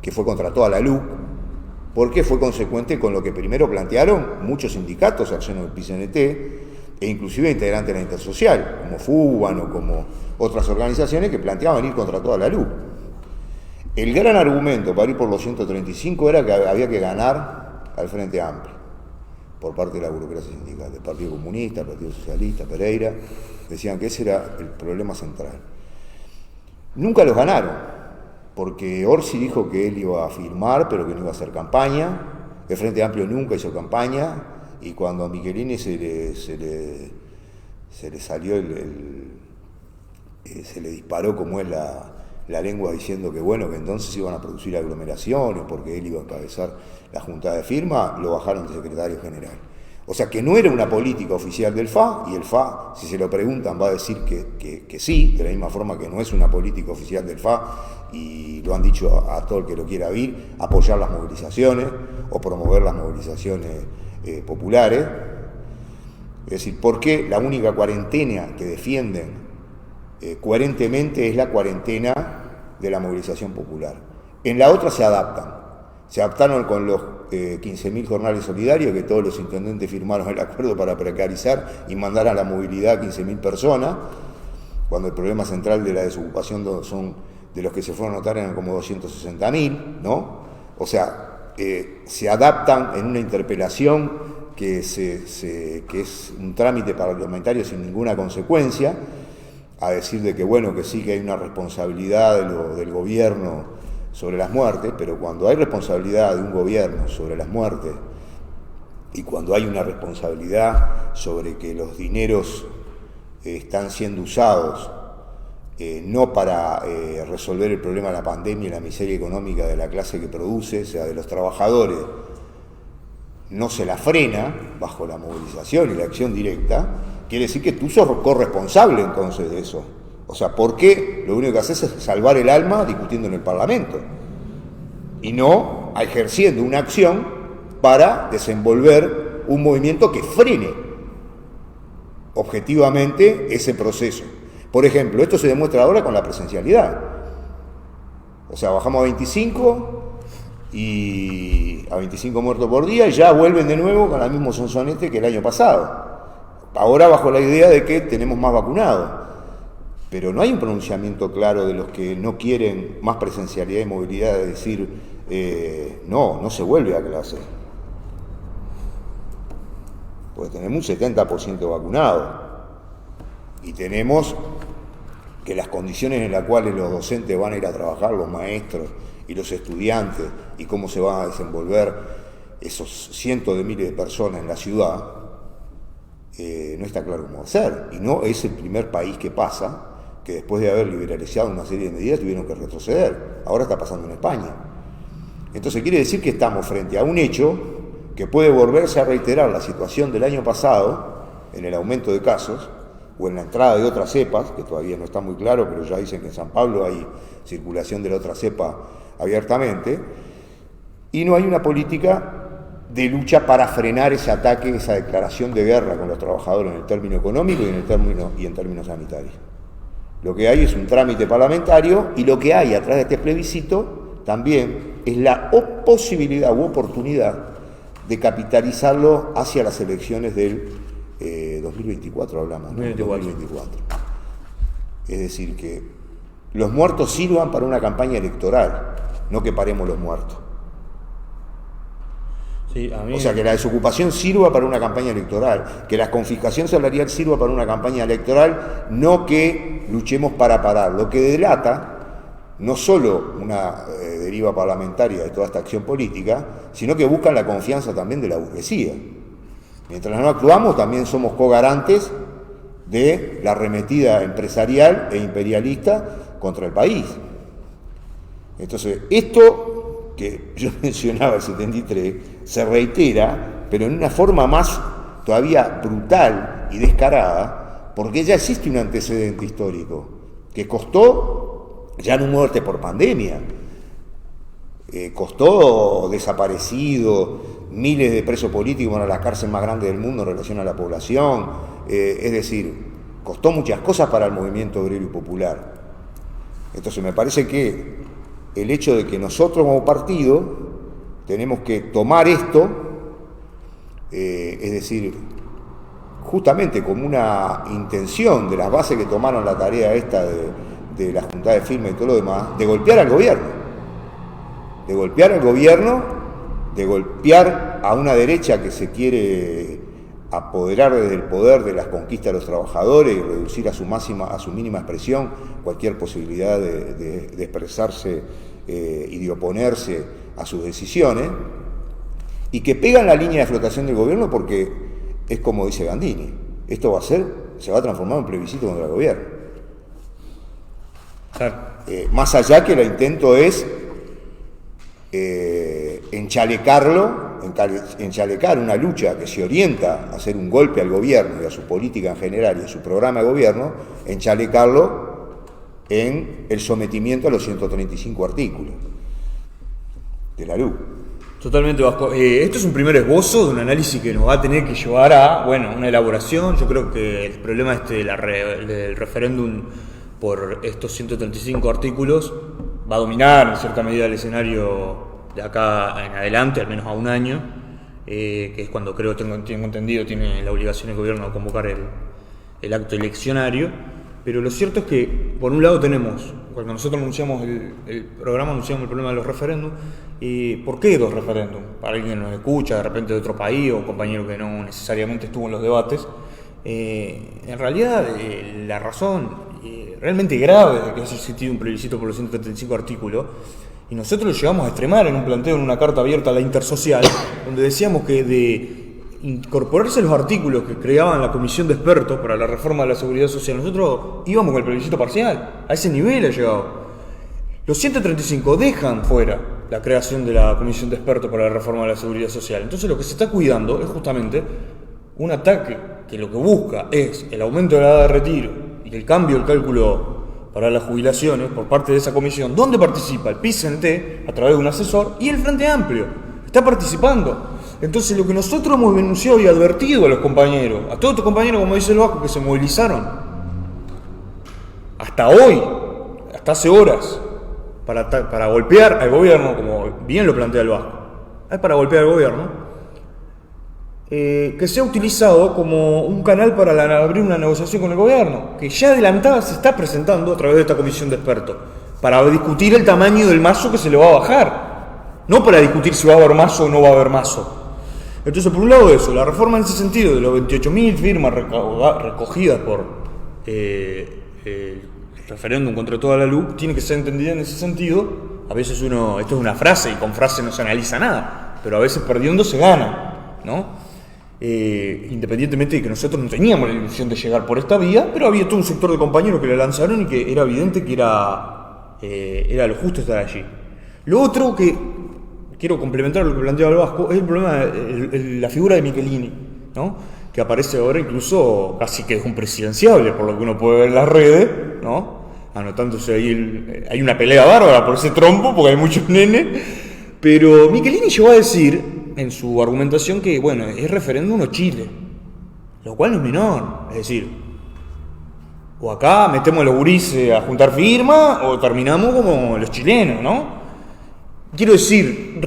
que fue contra toda la LUC, porque fue consecuente con lo que primero plantearon muchos sindicatos al seno del PCNT e inclusive integrantes de la Intersocial, como FUBAN o como otras organizaciones que planteaban ir contra toda la LUC. El gran argumento para ir por los 135 era que había que ganar al Frente Amplio por parte de la burocracia sindical, del Partido Comunista, el Partido Socialista, Pereira, decían que ese era el problema central. Nunca los ganaron, porque Orsi dijo que él iba a firmar, pero que no iba a hacer campaña. El Frente Amplio nunca hizo campaña, y cuando a Michelini se le salió se le disparó como es la lengua diciendo que bueno, que entonces iban a producir aglomeraciones porque él iba a encabezar la junta de firma, lo bajaron de secretario general. O sea que no era una política oficial del FA, y el FA, si se lo preguntan, va a decir que sí, de la misma forma que no es una política oficial del FA, y lo han dicho a todo el que lo quiera oír, apoyar las movilizaciones o promover las movilizaciones populares. Es decir, porque la única cuarentena que defienden coherentemente es la cuarentena de la movilización popular. En la otra se adaptaron con los 15.000 jornales solidarios que todos los intendentes firmaron el acuerdo para precarizar y mandar a la movilidad a 15.000 personas, cuando el problema central de la desocupación son de los que se fueron a notar eran como 260.000, ¿no? O sea, se adaptan en una interpelación que es un trámite parlamentario sin ninguna consecuencia, a decir de que bueno, que sí que hay una responsabilidad del gobierno sobre las muertes, pero cuando hay responsabilidad de un gobierno sobre las muertes y cuando hay una responsabilidad sobre que los dineros están siendo usados no para resolver el problema de la pandemia y la miseria económica de la clase que produce, o sea, de los trabajadores, no se la frena bajo la movilización y la acción directa, quiere decir que tú sos corresponsable entonces de eso. O sea, ¿por qué lo único que haces es salvar el alma discutiendo en el Parlamento? Y no ejerciendo una acción para desenvolver un movimiento que frene objetivamente ese proceso. Por ejemplo, esto se demuestra ahora con la presencialidad. O sea, bajamos a 25 y a 25 muertos por día y ya vuelven de nuevo con el mismo sonsonete que el año pasado. Ahora bajo la idea de que tenemos más vacunados. Pero no hay un pronunciamiento claro de los que no quieren más presencialidad y movilidad, de decir, no se vuelve a clase. Pues tenemos un 70% vacunado. Y tenemos que las condiciones en las cuales los docentes van a ir a trabajar, los maestros y los estudiantes, y cómo se van a desenvolver esos cientos de miles de personas en la ciudad, no está claro cómo hacer. Y no es el primer país que pasa que después de haber liberalizado una serie de medidas tuvieron que retroceder. Ahora está pasando en España. Entonces quiere decir que estamos frente a un hecho que puede volverse a reiterar la situación del año pasado en el aumento de casos o en la entrada de otras cepas, que todavía no está muy claro, pero ya dicen que en San Pablo hay circulación de la otra cepa abiertamente, y no hay una política de lucha para frenar ese ataque, esa declaración de guerra con los trabajadores en el término económico y en términos sanitarios. Lo que hay es un trámite parlamentario, y lo que hay a través de este plebiscito también es la posibilidad u oportunidad de capitalizarlo hacia las elecciones del 2024, hablamos, ¿no? 2024. Es decir, que los muertos sirvan para una campaña electoral, no que paremos los muertos. Sí, a mí... O sea, que la desocupación sirva para una campaña electoral, que la confiscación salarial sirva para una campaña electoral, no que luchemos para parar. Lo que delata no solo una deriva parlamentaria de toda esta acción política, sino que buscan la confianza también de la burguesía. Mientras no actuamos, también somos cogarantes de la arremetida empresarial e imperialista contra el país. Entonces, esto que yo mencionaba, el 73, se reitera, pero en una forma más todavía brutal y descarada, porque ya existe un antecedente histórico que costó ya no muerte por pandemia, costó desaparecidos, miles de presos políticos, bueno, la cárcel más grande del mundo en relación a la población, es decir, costó muchas cosas para el movimiento obrero y popular. Entonces me parece que el hecho de que nosotros como partido tenemos que tomar esto, es decir, justamente como una intención de las bases que tomaron la tarea esta de la Junta de Firma y todo lo demás, de golpear al gobierno, de golpear a una derecha que se quiere apoderar desde el poder de las conquistas de los trabajadores y reducir a su mínima expresión cualquier posibilidad de expresarse y de oponerse a sus decisiones, y que pegan la línea de flotación del gobierno, porque es como dice Gandini, esto se va a transformar en un plebiscito contra el gobierno. Claro. Más allá que el intento es enchalecar una lucha que se orienta a hacer un golpe al gobierno y a su política en general y a su programa de gobierno, enchalecarlo en el sometimiento a los 135 artículos de la LUC. Totalmente, Vasco. Esto es un primer esbozo de un análisis que nos va a tener que llevar a, una elaboración. Yo creo que el problema del referéndum por estos 135 artículos va a dominar en cierta medida el escenario de acá en adelante, al menos a un año, que es cuando tengo entendido, tiene la obligación el gobierno de convocar el acto eleccionario. Pero lo cierto es que, por un lado tenemos, cuando nosotros anunciamos el programa, anunciamos el problema de los referéndums. ¿Por qué 2 referéndums? Para alguien que nos escucha de repente de otro país o un compañero que no necesariamente estuvo en los debates, en realidad la razón realmente grave de que haya existido un plebiscito por los 135 artículos, y nosotros lo llegamos a extremar en un planteo, en una carta abierta a la intersocial, donde decíamos que de incorporarse los artículos que creaban la comisión de expertos para la reforma de la seguridad social, nosotros íbamos con el plebiscito parcial. A ese nivel ha llegado. Los 135 dejan fuera la creación de la comisión de expertos para la reforma de la seguridad social. Entonces lo que se está cuidando es justamente un ataque que lo que busca es el aumento de la edad de retiro y el cambio del cálculo para las jubilaciones por parte de esa comisión, donde participa el PIT-CNT a través de un asesor y el Frente Amplio. Está participando. Entonces lo que nosotros hemos denunciado y advertido a los compañeros, a todos estos compañeros, como dice el Vasco, que se movilizaron hasta hoy, hasta hace horas, para golpear al gobierno, como bien lo plantea el Vasco, es para golpear al gobierno, que sea utilizado como un canal para abrir una negociación con el gobierno, que ya adelantada se está presentando a través de esta comisión de expertos, para discutir el tamaño del mazo que se le va a bajar, no para discutir si va a haber mazo o no va a haber mazo. Entonces, por un lado eso, la reforma en ese sentido de los 28.000 firmas recogidas por el referéndum contra toda la LUC, tiene que ser entendida en ese sentido. A veces esto es una frase y con frase no se analiza nada, pero a veces perdiendo se gana, ¿no? Independientemente de que nosotros no teníamos la ilusión de llegar por esta vía, pero había todo un sector de compañeros que la lanzaron y que era evidente que era lo justo estar allí. Lo otro que quiero complementar lo que planteaba el Vasco es el problema de la figura de Michelini, ¿no? Que aparece ahora incluso casi que es un presidenciable, por lo que uno puede ver en las redes, ¿no? Anotándose ahí, hay una pelea bárbara por ese trompo, porque hay muchos nenes, Pero Michelini llegó a decir en su argumentación que, bueno, es referéndum o Chile, lo cual no es menor. Es decir, o acá metemos a los gurises a juntar firmas o terminamos como los chilenos, ¿no? Quiero decir,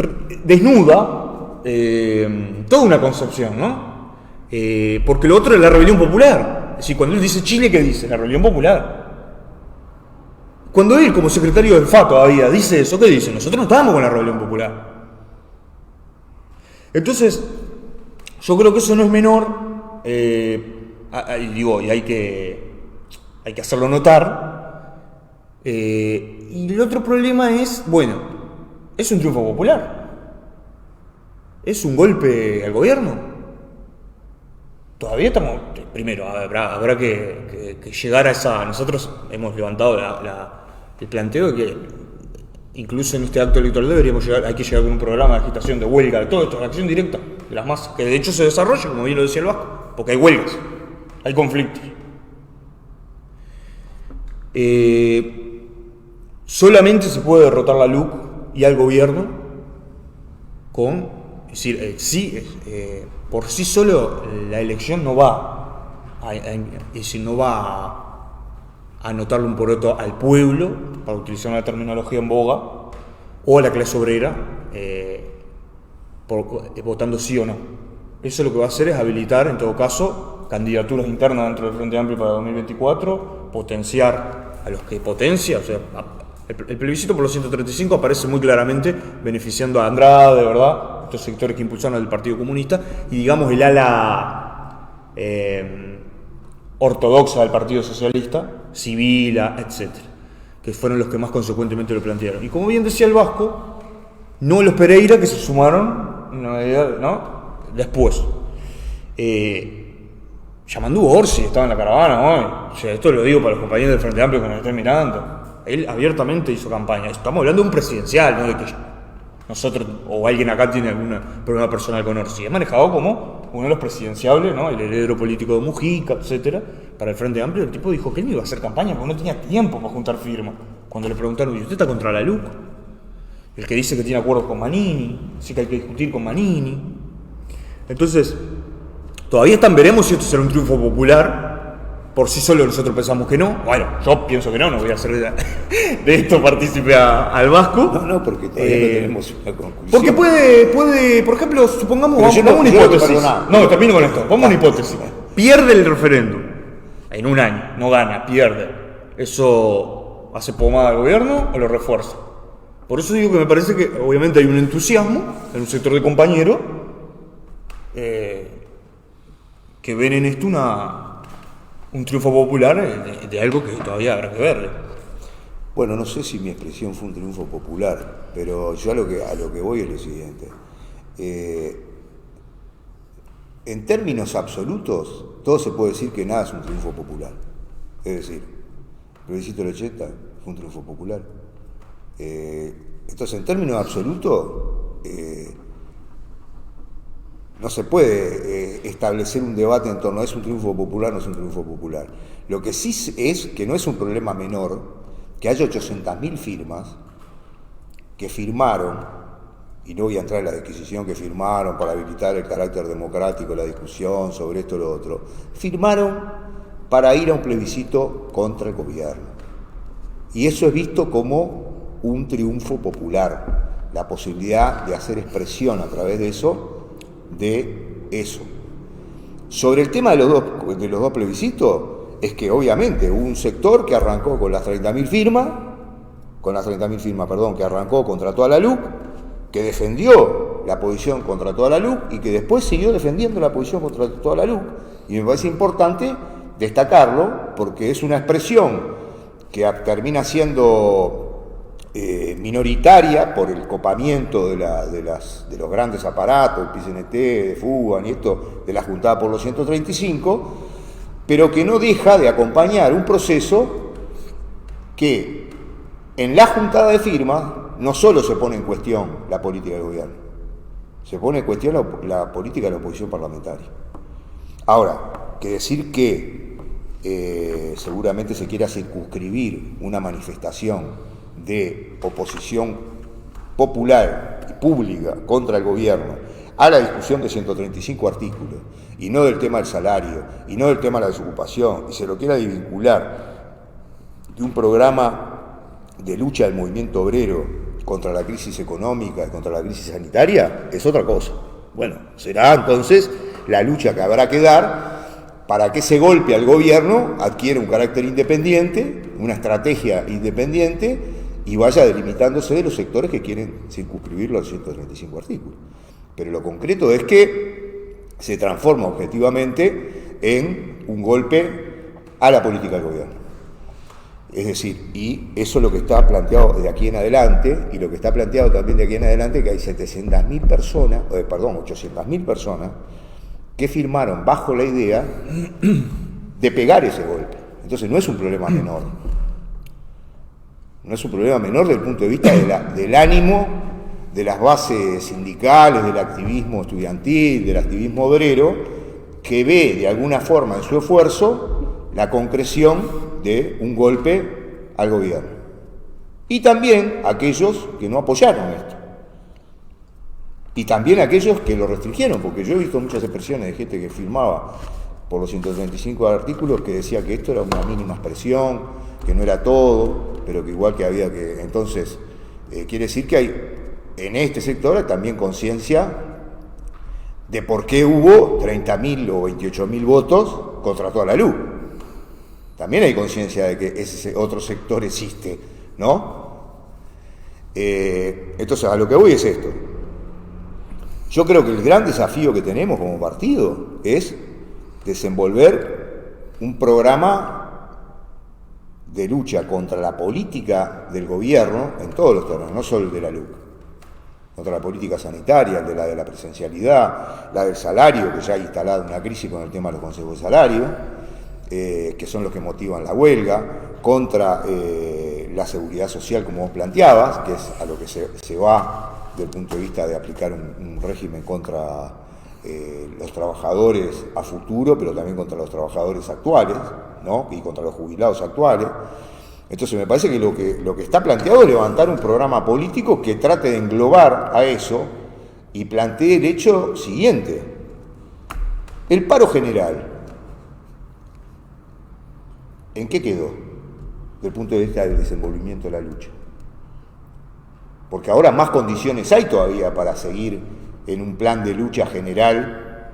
desnuda toda una concepción, ¿no? Porque lo otro es la rebelión popular. Es decir, cuando él dice Chile, ¿qué dice? La rebelión popular. Cuando él, como secretario del FA todavía, dice eso, ¿qué dice? Nosotros no estábamos con la rebelión popular. Entonces, yo creo que eso no es menor, y hay que hacerlo notar. Y el otro problema es, bueno, es un triunfo popular. ¿Es un golpe al gobierno? Todavía estamos, primero, habrá que llegar a esa.Nosotros hemos levantado el planteo de que incluso en este acto electoral hay que llegar con un programa de agitación, de huelga, de todo esto, de acción directa de las masas, que de hecho se desarrolla, como bien lo decía el Vasco, porque hay huelgas, hay conflictos. Solamente se puede derrotar la LUC y al gobierno con, es decir, por sí solo la elección no va a anotarle un poroto al pueblo, para utilizar una terminología en boga, o a la clase obrera, votando sí o no. Eso lo que va a hacer es habilitar, en todo caso, candidaturas internas dentro del Frente Amplio para 2024, potenciar a los que potencia, o sea, el plebiscito por los 135 aparece muy claramente beneficiando a Andrade, ¿verdad? Estos sectores que impulsaron al Partido Comunista, y digamos el ala ortodoxa del Partido Socialista, Sibila, etc., que fueron los que más consecuentemente lo plantearon. Y como bien decía el Vasco, no los Pereira, que se sumaron, ¿no? Después. Yamandu Orsi estaba en la caravana hoy. O sea, esto lo digo para los compañeros del Frente Amplio que nos estén mirando. Él abiertamente hizo campaña. Estamos hablando de un presidencial, no de que nosotros o alguien acá tiene algún problema personal con Orsi. Es manejado como uno de los presidenciables, ¿no? El heredero político de Mujica, etcétera, para el Frente Amplio. El tipo dijo que él no iba a hacer campaña porque no tenía tiempo para juntar firmas. Cuando le preguntaron, ¿y usted está contra la LUC? El que dice que tiene acuerdos con Manini, dice que hay que discutir con Manini. Entonces, todavía veremos si esto será un triunfo popular. Por sí solo nosotros pensamos que no. Bueno, yo pienso que no voy a hacer de esto partícipe al Vasco. No, porque todavía no tenemos una conclusión. Porque puede, por ejemplo, supongamos, vamos una hipótesis. No, termino con esto. Vamos a una hipótesis. Pierde el referéndum. En un año, no gana, pierde. ¿Eso hace pomada al gobierno o lo refuerza? Por eso digo que me parece que obviamente hay un entusiasmo en un sector de compañeros que ven en esto un triunfo popular de algo que todavía habrá que verle. Bueno, no sé si mi expresión fue un triunfo popular, pero yo a lo que voy es lo siguiente. En términos absolutos, todo se puede decir que nada es un triunfo popular. Es decir, el plebiscito del 80 fue un triunfo popular. Entonces, en términos absolutos, no se puede establecer un debate en torno a es un triunfo popular o no es un triunfo popular. Lo que sí es que no es un problema menor que haya 800.000 firmas que firmaron, y no voy a entrar en la disquisición que firmaron para habilitar el carácter democrático, la discusión sobre esto o lo otro, firmaron para ir a un plebiscito contra el gobierno. Y eso es visto como un triunfo popular, la posibilidad de hacer expresión a través de eso. Sobre el tema de los dos plebiscitos, es que obviamente hubo un sector que arrancó con las 30.000 firmas, que arrancó contra toda la LUC, que defendió la posición contra toda la LUC y que después siguió defendiendo la posición contra toda la LUC. Y me parece importante destacarlo porque es una expresión que termina siendo minoritaria por el copamiento de los grandes aparatos, el PCNT, de FUBAN y esto, de la juntada por los 135, pero que no deja de acompañar un proceso que en la juntada de firmas no solo se pone en cuestión la política del gobierno, se pone en cuestión la política de la oposición parlamentaria. Ahora, que decir que seguramente se quiera circunscribir una manifestación de oposición popular pública contra el gobierno a la discusión de 135 artículos, y no del tema del salario, y no del tema de la desocupación, y se lo quiera desvincular de un programa de lucha del movimiento obrero contra la crisis económica y contra la crisis sanitaria, es otra cosa. Bueno, será entonces la lucha que habrá que dar para que ese golpe al gobierno adquiera un carácter independiente, una estrategia independiente, y vaya delimitándose de los sectores que quieren circunscribir los 135 artículos. Pero lo concreto es que se transforma objetivamente en un golpe a la política del gobierno. Es decir, y eso es lo que está planteado de aquí en adelante, y lo que está planteado también de aquí en adelante, que hay 700.000 personas, 800.000 personas, que firmaron bajo la idea de pegar ese golpe. Entonces no es un problema menor. No es un problema menor desde el punto de vista del ánimo de las bases sindicales, del activismo estudiantil, del activismo obrero, que ve de alguna forma en su esfuerzo la concreción de un golpe al gobierno. Y también aquellos que no apoyaron esto. Y también aquellos que lo restringieron, porque yo he visto muchas expresiones de gente que firmaba por los 135 artículos que decía que esto era una mínima expresión, que no era todo, pero que igual que había que... Entonces, quiere decir que hay en este sector también conciencia de por qué hubo 30.000 o 28.000 votos contra toda la luz. También hay conciencia de que ese otro sector existe, ¿no? Entonces, a lo que voy es esto. Yo creo que el gran desafío que tenemos como partido es desenvolver un programa de lucha contra la política del gobierno en todos los terrenos, no solo el de la LUC, contra la política sanitaria, de la presencialidad, la del salario, que ya ha instalado una crisis con el tema de los consejos de salario, que son los que motivan la huelga, contra la seguridad social, como vos planteabas, que es a lo que se va desde el punto de vista de aplicar un régimen contra los trabajadores a futuro, pero también contra los trabajadores actuales, ¿no? Y contra los jubilados actuales. Entonces me parece que lo que está planteado es levantar un programa político que trate de englobar a eso y plantee el hecho siguiente: el paro general, ¿en qué quedó desde el punto de vista del desenvolvimiento de la lucha? Porque ahora más condiciones hay todavía para seguir en un plan de lucha general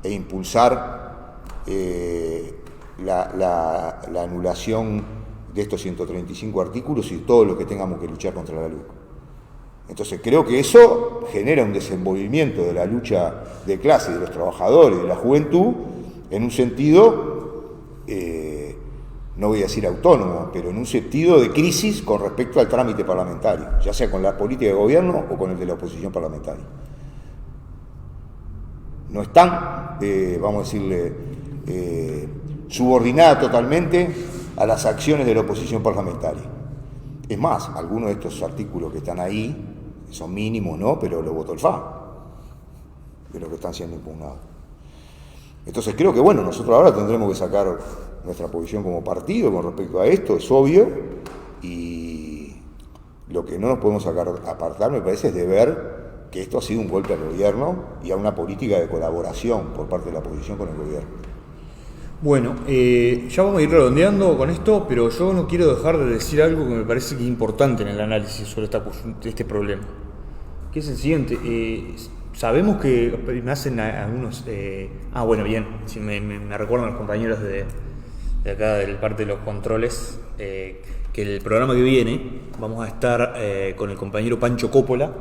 e impulsar la anulación de estos 135 artículos y todo lo que tengamos que luchar contra la LUC. Entonces creo que eso genera un desenvolvimiento de la lucha de clase, de los trabajadores, de la juventud, en un sentido, no voy a decir autónomo, pero en un sentido de crisis con respecto al trámite parlamentario, ya sea con la política de gobierno o con el de la oposición parlamentaria. No están, vamos a decirle, subordinada totalmente a las acciones de la oposición parlamentaria. Es más, algunos de estos artículos que están ahí son mínimos, ¿no? Pero lo votó el FA, de lo que están siendo impugnados. Entonces creo que, bueno, nosotros ahora tendremos que sacar nuestra posición como partido con respecto a esto, es obvio, y lo que no nos podemos apartar, me parece, es de ver que esto ha sido un golpe al gobierno y a una política de colaboración por parte de la oposición con el gobierno. Bueno, ya vamos a ir redondeando con esto, pero yo no quiero dejar de decir algo que me parece que es importante en el análisis sobre este problema, que es el siguiente. Sabemos que me hacen algunos... bueno, bien, si me recuerdan los compañeros de acá del parte de los controles, que el programa que viene vamos a estar con el compañero Pancho Coppola,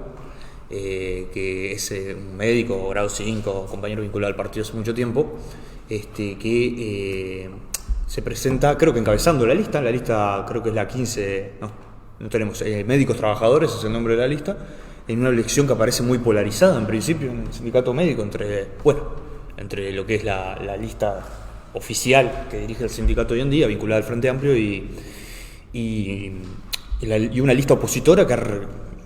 que es un médico, grado 5, compañero vinculado al partido hace mucho tiempo, que se presenta, creo que encabezando la lista creo que es la 15, no tenemos, Médicos Trabajadores es el nombre de la lista, en una elección que aparece muy polarizada en principio en el sindicato médico entre lo que es la lista oficial que dirige el sindicato hoy en día, vinculada al Frente Amplio, y una lista opositora que ha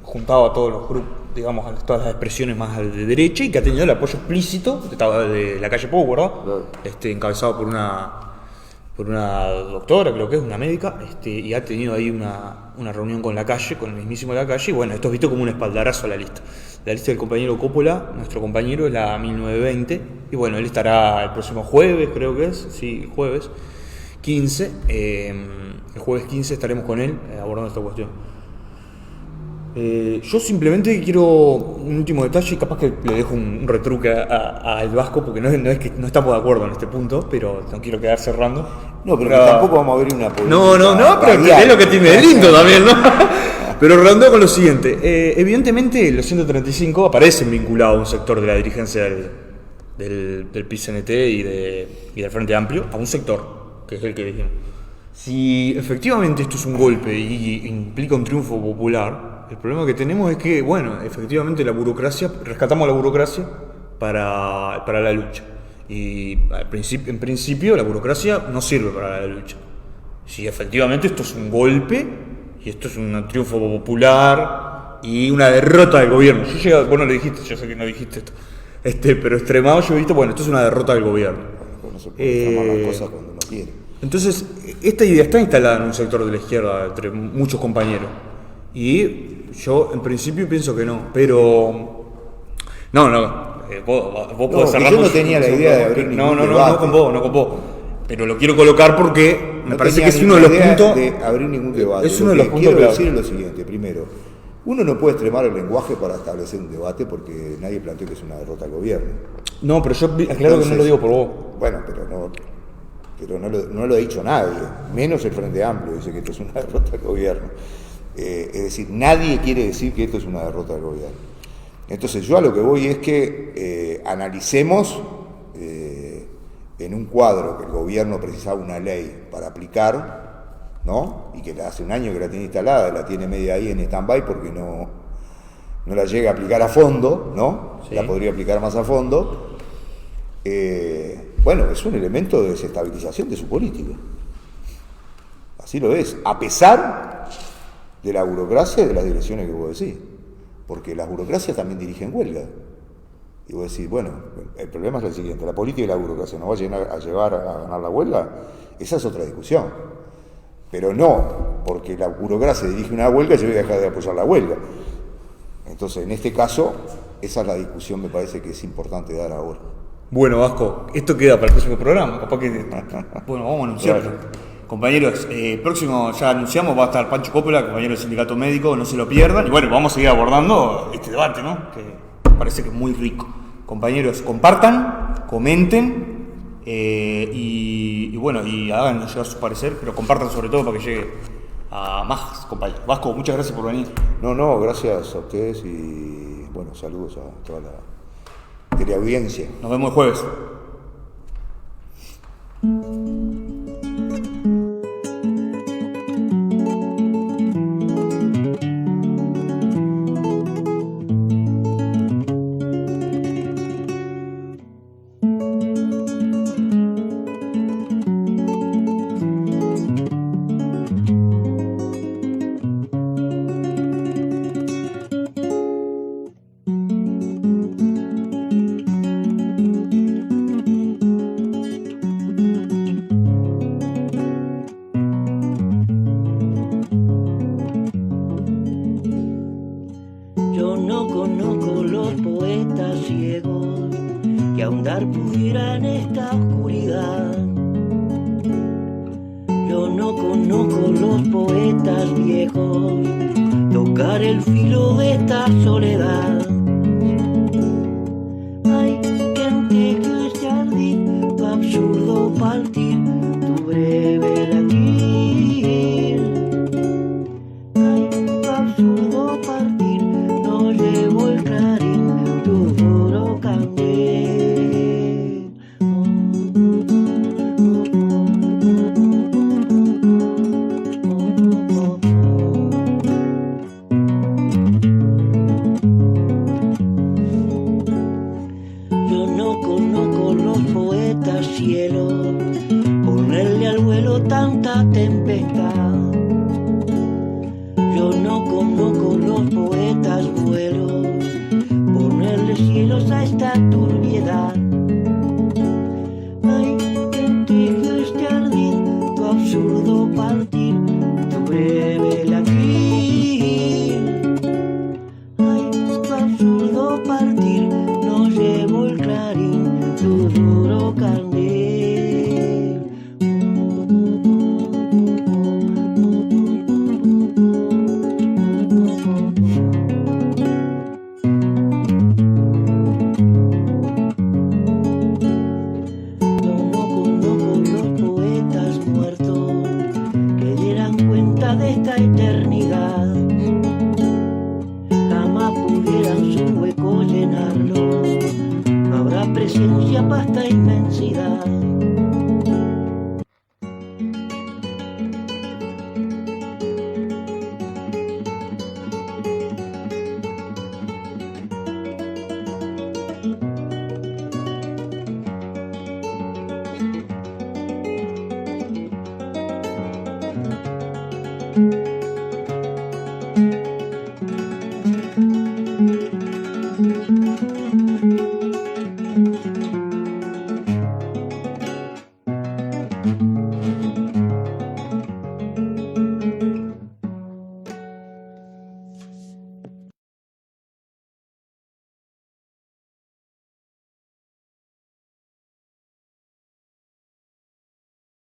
juntado a todos los grupos, digamos, a todas las expresiones más de derecha, y que ha tenido el apoyo explícito de la calle Pou, ¿verdad? Encabezado por por una doctora, creo que es una médica, y ha tenido ahí una reunión con la calle, con el mismísimo de la calle, y bueno, esto es visto como un espaldarazo a la lista. La lista del compañero Coppola, nuestro compañero, es la 1920, y bueno, él estará el próximo jueves, creo que es, sí, jueves 15, el jueves 15 estaremos con él abordando esta cuestión. Yo simplemente quiero un último detalle, y capaz que le dejo un retruque al Vasco, porque no es que no estamos de acuerdo en este punto, pero no quiero quedar cerrando. No, pero tampoco vamos a abrir una política. No, pero es lo que tiene de lindo también, ¿no? Pero redondeo con lo siguiente. Evidentemente los 135 aparecen vinculados a un sector de la dirigencia del PCNT y del Frente Amplio, a un sector, que es el que dijimos. Si efectivamente esto es un golpe y implica un triunfo popular, el problema que tenemos es que, bueno, efectivamente rescatamos la burocracia para la lucha. Y en principio la burocracia no sirve para la lucha. Si efectivamente esto es un golpe y esto es un triunfo popular y una derrota del gobierno. Vos no lo dijiste, yo sé que no dijiste esto. Pero extremado yo he visto, bueno, esto es una derrota del gobierno. Bueno, no se puede llamar las cosas cuando uno quiere. Entonces, esta idea está instalada en un sector de la izquierda, entre muchos compañeros. Y yo, en principio, pienso que no. Pero... No. Vos podés cerrar. Yo no tenía la idea de abrir ningún debate. No con vos. Pero lo quiero colocar porque me parece que es uno de los puntos... de abrir ningún debate. Es uno de los puntos quiero decir es lo siguiente. Primero, uno no puede extremar el lenguaje para establecer un debate porque nadie planteó que es una derrota al gobierno. No, pero yo aclaro que no lo digo por vos. Bueno, pero no lo ha dicho nadie, menos el Frente Amplio dice que esto es una derrota del gobierno. Es decir, nadie quiere decir que esto es una derrota del gobierno. Entonces yo a lo que voy es que analicemos en un cuadro que el gobierno precisaba una ley para aplicar, ¿no? Y que hace un año que la tiene instalada, la tiene media ahí en stand-by porque no la llega a aplicar a fondo, ¿no? Sí. La podría aplicar más a fondo. Bueno, es un elemento de desestabilización de su política. Así lo es, a pesar de la burocracia y de las direcciones que vos decís. Porque las burocracias también dirigen huelga. Y vos decís, bueno, el problema es el siguiente, la política y la burocracia nos va a llevar a ganar la huelga. Esa es otra discusión. Pero no, porque la burocracia dirige una huelga, yo voy a dejar de apoyar la huelga. Entonces, en este caso, esa es la discusión, me parece que es importante dar ahora. Bueno, Vasco, esto queda para el próximo programa. Capaz que... Bueno, vamos a anunciarlo. Claro. Compañeros, próximo ya anunciamos, va a estar Pancho Coppola, compañero del sindicato médico, no se lo pierdan. Y bueno, vamos a seguir abordando este debate, ¿no? Que parece que es muy rico. Compañeros, compartan, comenten y bueno, y hagan llegar su parecer, pero compartan sobre todo para que llegue a más compañeros. Vasco, muchas gracias por venir. No, gracias a ustedes y bueno, saludos a toda la teleaudiencia. Nos vemos el jueves. Yo no conozco los poetas ciegos que ahondar pudieran esta oscuridad. Yo no conozco los poetas viejos tocar el filo de esta soledad.